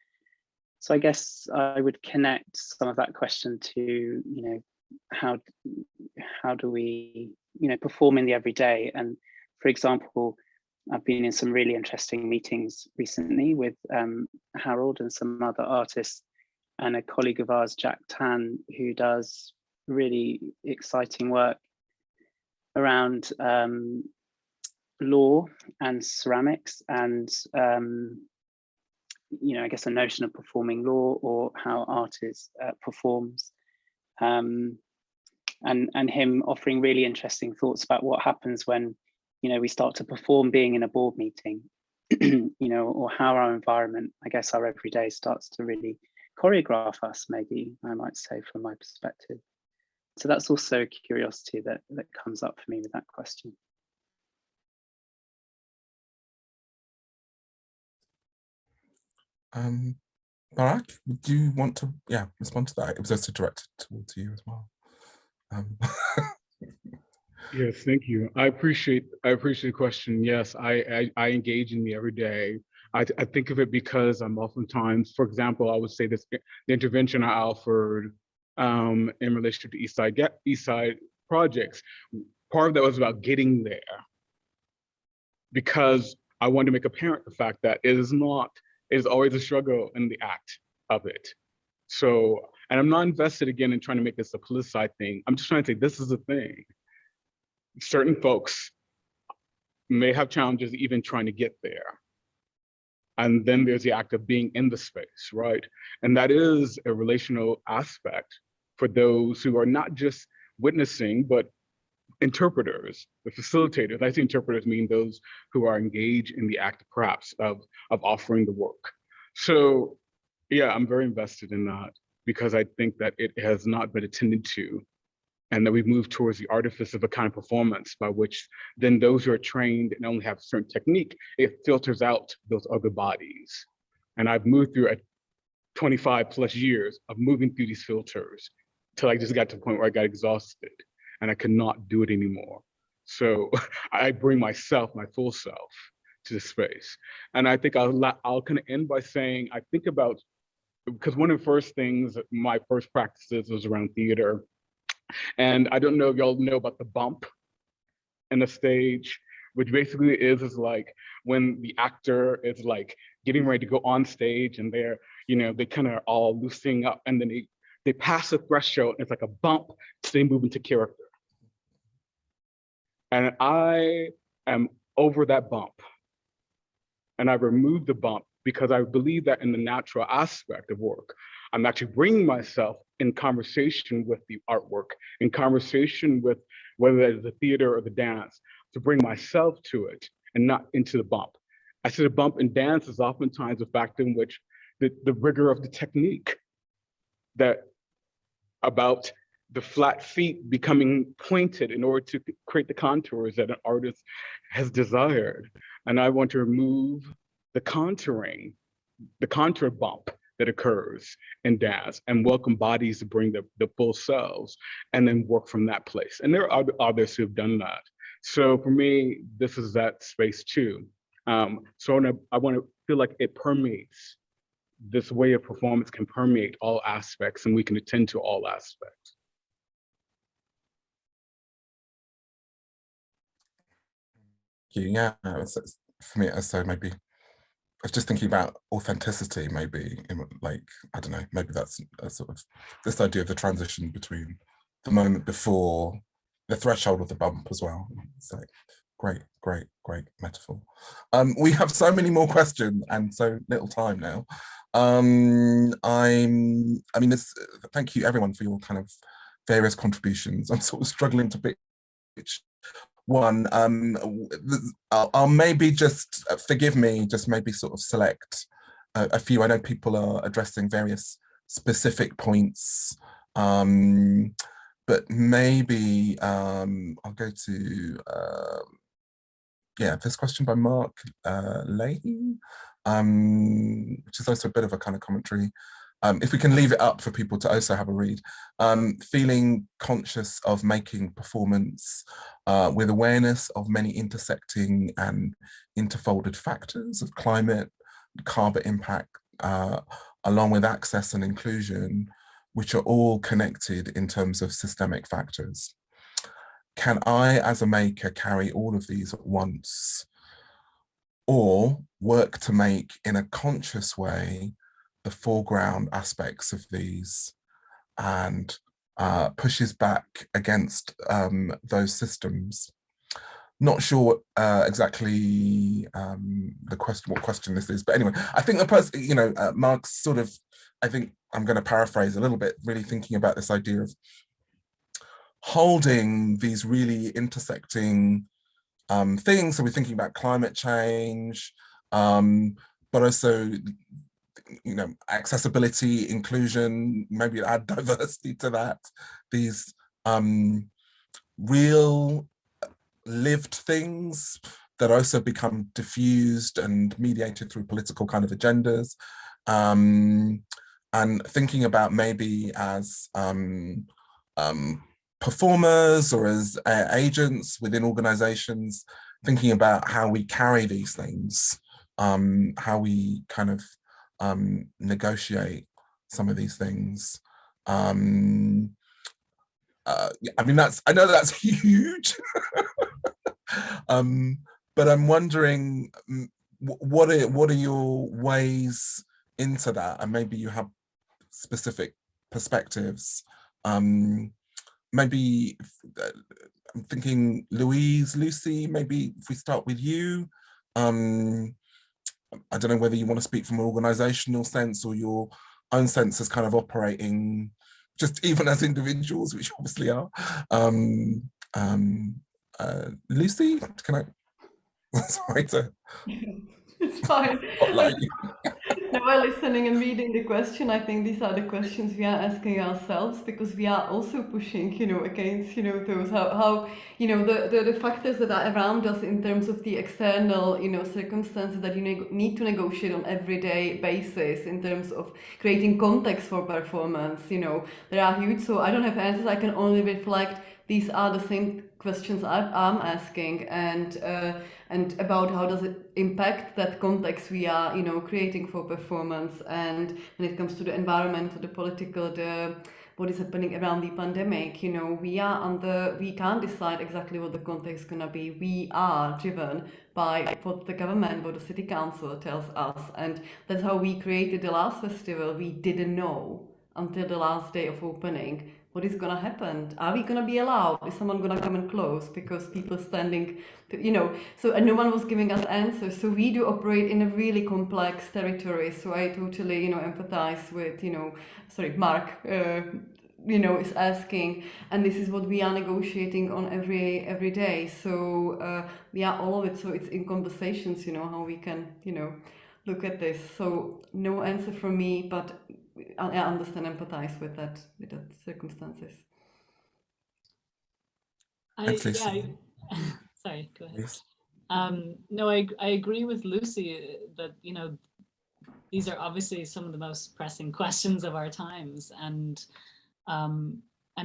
So I guess I would connect some of that question to, you know, how do we, you know, perform in the everyday? And for example, I've been in some really interesting meetings recently with Harold and some other artists, and a colleague of ours, Jack Tan, who does really exciting work around law and ceramics, and you know, I guess a notion of performing law, or how art is performs, and him offering really interesting thoughts about what happens when, you know, we start to perform being in a board meeting, you know, or how our environment, I guess our everyday, starts to really choreograph us, maybe I might say, from my perspective. So that's also a curiosity that comes up for me with that question. Barak, would you want to respond to that? It was also directed towards you as well. Yes, thank you. I appreciate the question. Yes, I engage in the everyday. I think of it because I'm oftentimes, for example, I would say this, the intervention I offered in relation to East Side projects, part of that was about getting there, because I wanted to make apparent the fact that it is always a struggle in the act of it. So, and I'm not invested again in trying to make this a politicized thing. I'm just trying to say this is a thing. Certain folks may have challenges even trying to get there. And then there's the act of being in the space, right? And that is a relational aspect for those who are not just witnessing, but interpreters, the facilitators. I say interpreters mean those who are engaged in the act, perhaps, of offering the work. So yeah, I'm very invested in that, because I think that it has not been attended to, and that we've moved towards the artifice of a kind of performance by which then those who are trained and only have a certain technique, it filters out those other bodies. And I've moved through 25 plus years of moving through these filters till I just got to the point where I got exhausted and I could not do it anymore. So I bring myself, my full self, to the space. And I think I'll kind of end by saying, I think about, because one of the first things, my first practices was around theater. And I don't know if y'all know about the bump in the stage, which basically is like when the actor is like getting ready to go on stage and they're, you know, they kind of are all loosening up, and then they pass the threshold, and it's like a bump to they move into character. And I am over that bump, and I removed the bump because I believe that in the natural aspect of work, I'm actually bringing myself in conversation with the artwork, in conversation with whether it's the theater or the dance, to bring myself to it and not into the bump. I see the bump in dance is oftentimes a factor in which the rigor of the technique, that about the flat feet becoming pointed in order to create the contours that an artist has desired. And I want to remove the contouring, the contour bump that occurs in dance, and welcome bodies to bring the full selves, and then work from that place. And there are others who have done that. So for me, this is that space too. So I want to feel like it permeates, this way of performance can permeate all aspects, and we can attend to all aspects. Yeah, for me, so maybe I was just thinking about authenticity, maybe, like, I don't know, maybe that's a sort of this idea of the transition between the moment before the threshold of the bump as well. It's like, great metaphor. We have so many more questions and so little time now. Thank you everyone for your kind of various contributions. I'm sort of struggling to pick which one. I'll maybe just, forgive me, just maybe sort of select a few. I know people are addressing various specific points, but maybe I'll go to this question by Mark Leahy, which is also a bit of a kind of commentary. If we can leave it up for people to also have a read. Feeling conscious of making performance with awareness of many intersecting and interfolded factors of climate, carbon impact, along with access and inclusion, which are all connected in terms of systemic factors. Can I, as a maker, carry all of these at once, or work to make, in a conscious way, the foreground aspects of these, and pushes back against those systems? Not sure exactly what question this is, but anyway, I think the person, Mark's sort of, I think I'm going to paraphrase a little bit, really thinking about this idea of holding these really intersecting things. So we're thinking about climate change, but also, accessibility, inclusion, maybe add diversity to that. These real lived things that also become diffused and mediated through political kind of agendas. And thinking about maybe as performers or as agents within organizations, thinking about how we carry these things, how we kind of negotiate some of these things. I know that's huge, but I'm wondering, what are your ways into that? And maybe you have specific perspectives. Maybe I'm thinking Lucie, maybe if we start with you. I don't know whether you want to speak from an organizational sense or your own sense as kind of operating just even as individuals, which obviously are. Lucie, can I? Sorry to. It's fine. While listening and reading the question, I think these are the questions we are asking ourselves, because we are also pushing, against, those how the factors that are around us in terms of the external, circumstances that you need to negotiate on everyday basis in terms of creating context for performance. They are huge. So I don't have answers. I can only reflect. These are the same questions I'm asking, and about how does it impact that context we are, creating for performance. And when it comes to the environment, to the political, what is happening around the pandemic, we can't decide exactly what the context is gonna be. We are driven by what the government, what the city council tells us, and that's how we created the last festival. We didn't know until the last day of opening what is gonna happen. Are we gonna be allowed? Is someone gonna come and close because people standing, so, and no one was giving us answers. So we do operate in a really complex territory. So I totally, empathize with, Mark, you know, is asking, and this is what we are negotiating on every day. So yeah, all of it. So it's in conversations, you know, how we can, you know, look at this. So no answer from me, but I understand, empathize with that circumstances. Thanks, Lucie. Sorry, go ahead. Yes. No, I agree with Lucie that, you know, these are obviously some of the most pressing questions of our times, and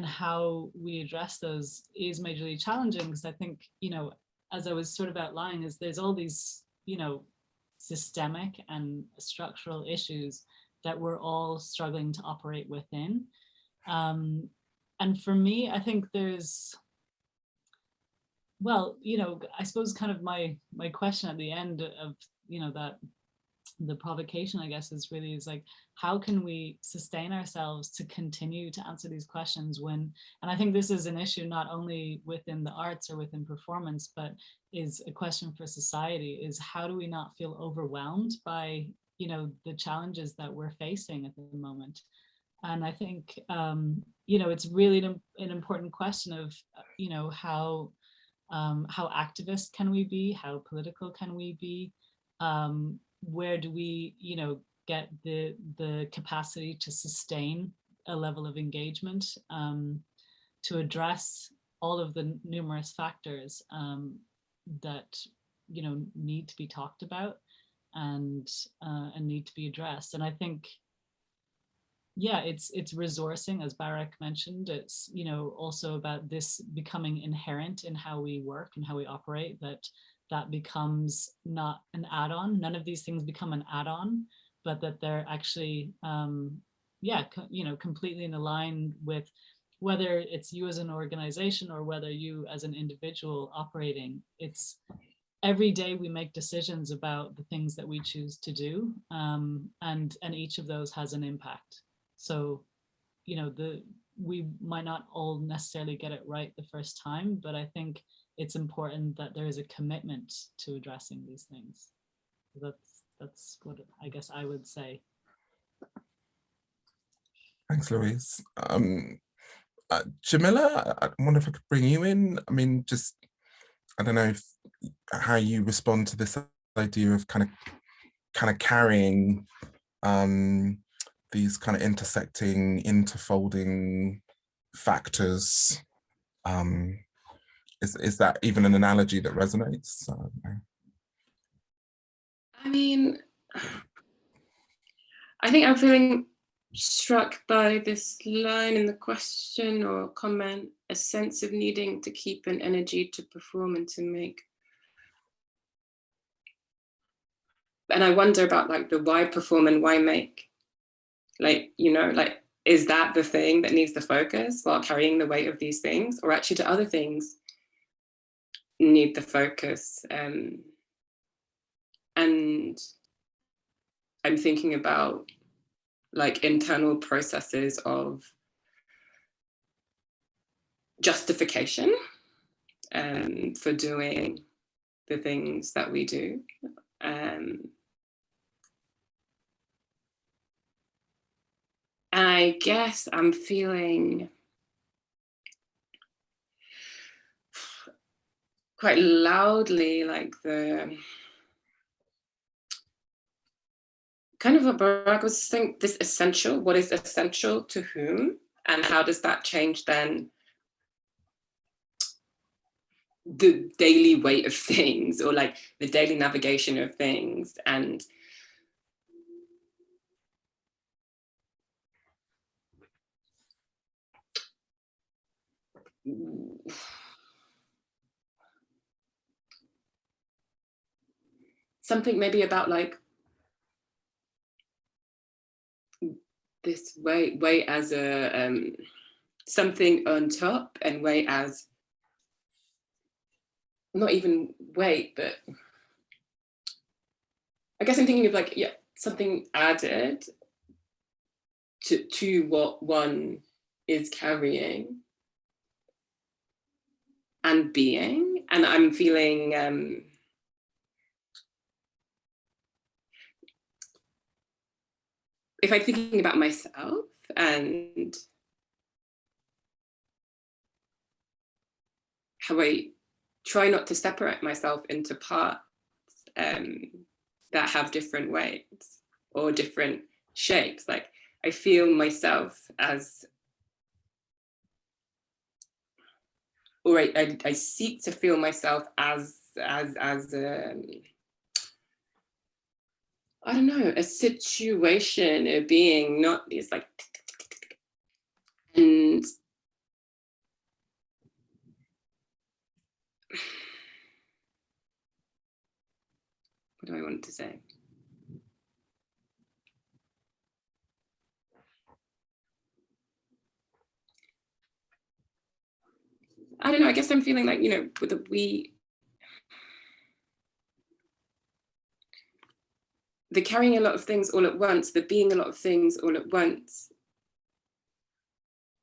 how we address those is majorly challenging, because I think, you know, as I was sort of outlining, is there's all these, you know, systemic and structural issues that we're all struggling to operate within. And for me, I think there's, well, you know, I suppose kind of my question at the end of, you know, that the provocation, I guess, is like, how can we sustain ourselves to continue to answer these questions when, and I think this is an issue not only within the arts or within performance, but is a question for society, is how do we not feel overwhelmed by, you know, the challenges that we're facing at the moment? And I think, you know, it's really an important question of, you know, how activist can we be? How political can we be? Where do we, you know, get the capacity to sustain a level of engagement, to address all of the numerous factors that, you know, need to be talked about and need to be addressed. And I think, yeah, it's resourcing, as Barak mentioned. It's, you know, also about this becoming inherent in how we work and how we operate, that becomes not an add-on. None of these things become an add-on, but that they're actually, yeah, you know, completely in line with whether it's you as an organization or whether you as an individual operating. It's every day we make decisions about the things that we choose to do, and each of those has an impact. So, you know, we might not all necessarily get it right the first time, but I think it's important that there is a commitment to addressing these things. That's what I guess I would say. Thanks, Louise. Jamila, I wonder if I could bring you in. I mean, just, I don't know how you respond to this idea of kind of carrying these kind of intersecting, interfolding factors. Is that even an analogy that resonates? I mean, I think I'm feeling struck by this line in the question or comment, a sense of needing to keep an energy to perform and to make. And I wonder about like the why perform and why make. Like, you know, like, is that the thing that needs the focus while carrying the weight of these things? Or actually do other things need the focus? And I'm thinking about like internal processes of justification for doing the things that we do. And I guess I'm feeling quite loudly like the kind of what Barak was saying, this essential, what is essential to whom, and how does that change then the daily weight of things, or like the daily navigation of things. And something maybe about like this weight as a something on top, and weight as not even weight, but I guess I'm thinking of like, yeah, something added to what one is carrying and being. And I'm feeling if I'm thinking about myself and how I try not to separate myself into parts that have different weights or different shapes. Like I feel myself as, or I seek to feel myself as I don't know, a situation, a being, not these like, and what do I want to say? I don't know, I guess I'm feeling like, you know, the carrying a lot of things all at once, the being a lot of things all at once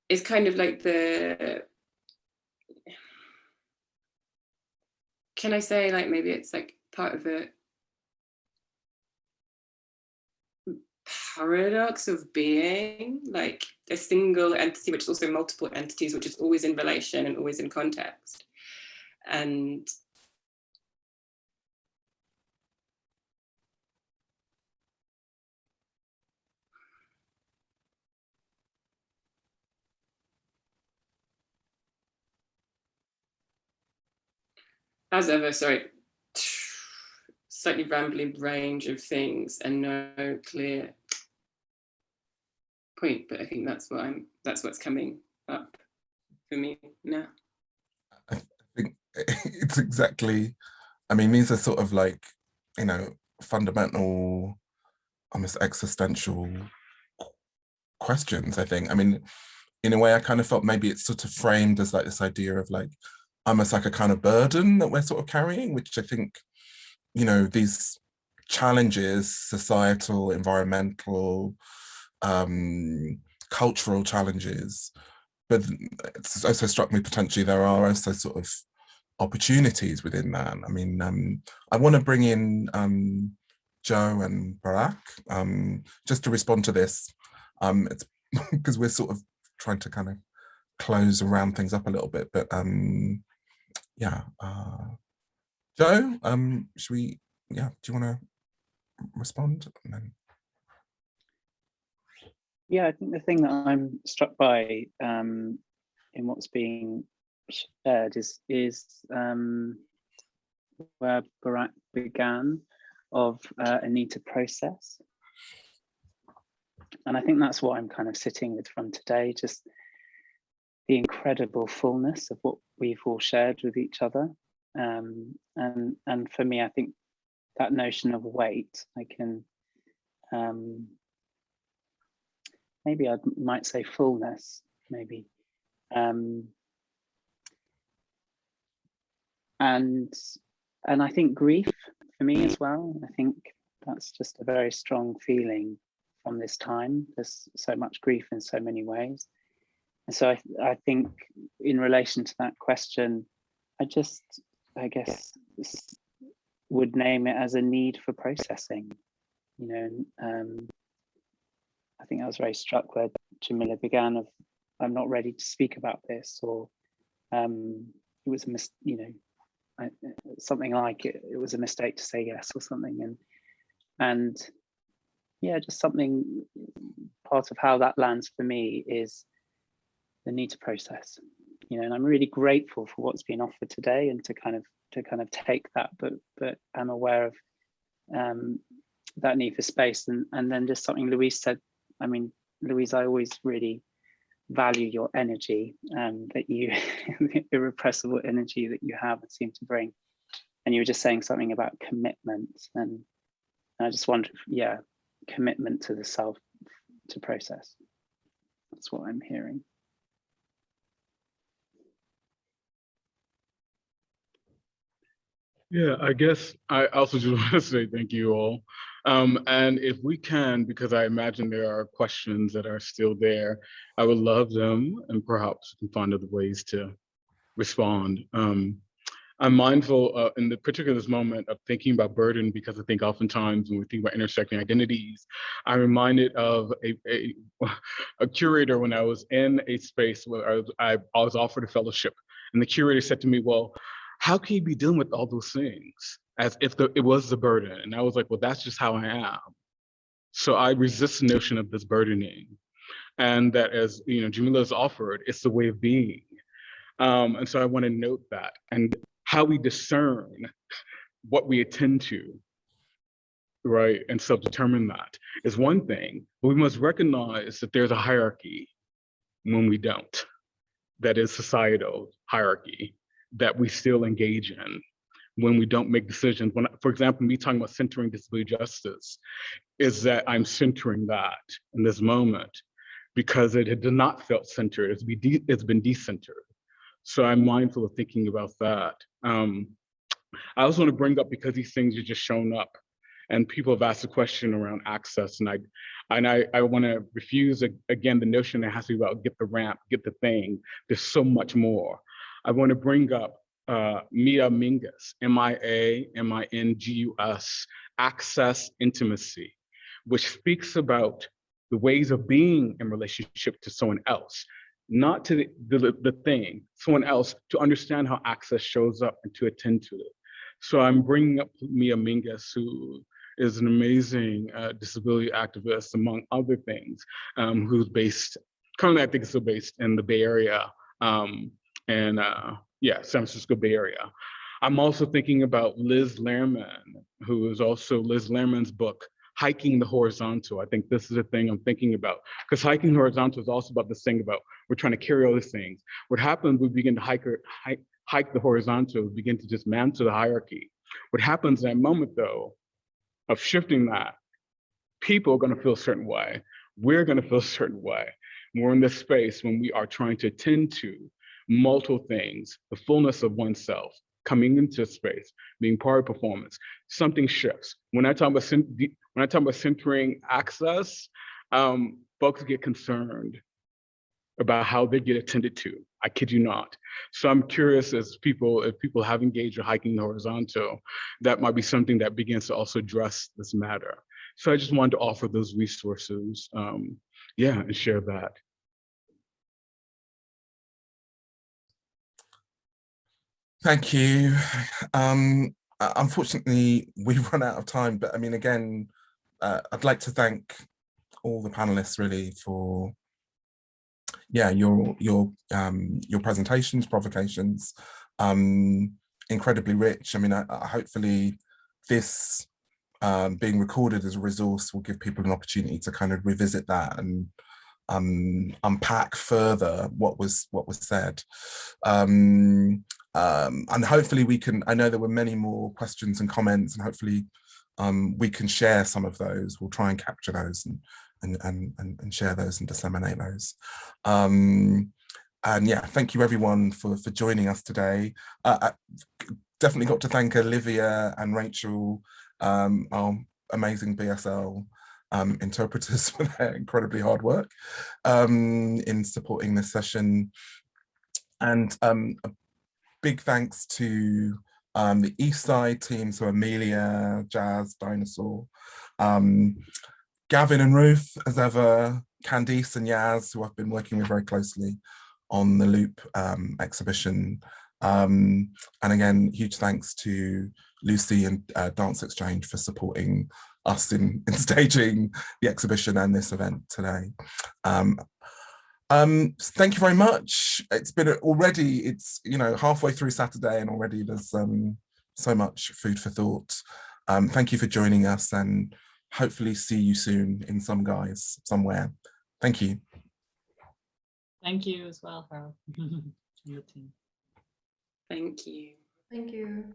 is kind of like can I say like, maybe it's like part of a paradox of being, like a single entity, which is also multiple entities, which is always in relation and always in context. And as ever, sorry, slightly rambling range of things and no clear point, but I think that's what's coming up for me now. I think it's exactly, I mean, these are sort of like, you know, fundamental, almost existential questions, I think. I mean, in a way, I kind of felt maybe it's sort of framed as like this idea of like, almost like a kind of burden that we're sort of carrying, which I think, you know, these challenges, societal, environmental, cultural challenges, but it's also struck me potentially there are also sort of opportunities within that. I mean, I want to bring in Joe and Barak just to respond to this. It's because we're sort of trying to kind of close and round things up a little bit, but yeah. Joe, should we, yeah, do you want to respond? And then... Yeah, I think the thing that I'm struck by in what's being shared is where Barak began of a need to process. And I think that's what I'm kind of sitting with from today, just the incredible fullness of what we've all shared with each other. And for me, I think that notion of weight, I can, maybe I might say fullness, maybe. And I think grief for me as well. I think that's just a very strong feeling from this time. There's so much grief in so many ways. And so I think in relation to that question, I guess would name it as a need for processing. You know, I think I was very struck where Jamila began of, I'm not ready to speak about this, or it was something like it was a mistake to say yes or something, and yeah, just something, part of how that lands for me is the need to process, you know, and I'm really grateful for what's been offered today and to kind of take that, but I'm aware of that need for space, and then just something Louise said. I mean, Louise, I always really value your energy, that you, the irrepressible energy that you have and seem to bring. And you were just saying something about commitment, and I just wonder, yeah, commitment to the self, to process. That's what I'm hearing. Yeah, I guess I also just want to say thank you all. And if we can, because I imagine there are questions that are still there, I would love them, and perhaps we can find other ways to respond. I'm mindful in the particular this moment of thinking about burden, because I think oftentimes when we think about intersecting identities, I'm reminded of a curator when I was in a space where I was offered a fellowship. And the curator said to me, well, how can you be dealing with all those things as if it was the burden? And I was like, well, that's just how I am. So I resist the notion of this burdening. And that, as Jamila has offered, it's the way of being. And so I want to note that, and how we discern what we attend to, right, and self-determine that is one thing, but we must recognize that there's a hierarchy when we don't. That is societal hierarchy that we still engage in when we don't make decisions. When, for example, me talking about centering disability justice, is that I'm centering that in this moment because it had not felt centered. It's been decentered. So I'm mindful of thinking about that. I also want to bring up, because these things are just shown up, and people have asked a question around access, and I want to refuse again the notion that it has to be about get the ramp, get the thing. There's so much more. I want to bring up Mia Mingus, MIA-MINGUS, access intimacy, which speaks about the ways of being in relationship to someone else, not to the thing, someone else, to understand how access shows up and to attend to it. So I'm bringing up Mia Mingus, who is an amazing disability activist, among other things, who's based, currently I think still based in the Bay Area, and San Francisco Bay Area. I'm also thinking about Liz Lehrman, who is also Liz Lehrman's book, Hiking the Horizontal. I think this is a thing I'm thinking about, because hiking the horizontal is also about this thing about we're trying to carry all these things. What happens, we begin to hike the horizontal, we begin to dismantle the hierarchy. What happens in that moment, though, of shifting that, people are going to feel a certain way. We're going to feel a certain way. We're in this space when we are trying to attend to multiple things, the fullness of oneself, coming into space, being part of performance. Something shifts. When I talk about centering access, folks get concerned about how they get attended to. I kid you not. So I'm curious, if people have engaged with hiking the horizontal, that might be something that begins to also address this matter. So I just wanted to offer those resources, and share that. Thank you. Unfortunately, we've run out of time, but I mean, again, I'd like to thank all the panelists really for your presentations, provocations, incredibly rich. I mean, hopefully this being recorded as a resource will give people an opportunity to kind of revisit that and unpack further what was said. And hopefully we can, I know there were many more questions and comments, and hopefully we can share some of those. We'll try and capture those and share those and disseminate those. And yeah, thank you everyone for joining us today. I definitely got to thank Olivia and Rachel, our amazing BSL interpreters, for their incredibly hard work in supporting this session. And a big thanks to the East Side team, so Amelia, Jazz, Dinosaur, Gavin and Ruth, as ever, Candice and Yaz, who I've been working with very closely on the Loop exhibition. And again, huge thanks to Lucie and DanceXchange for supporting us in staging the exhibition and this event today. Thank you very much. It's been it's halfway through Saturday, and already there's so much food for thought. Thank you for joining us, and hopefully see you soon in some guise somewhere. Thank you. Thank you as well, Harold. Your team. Thank you. Thank you.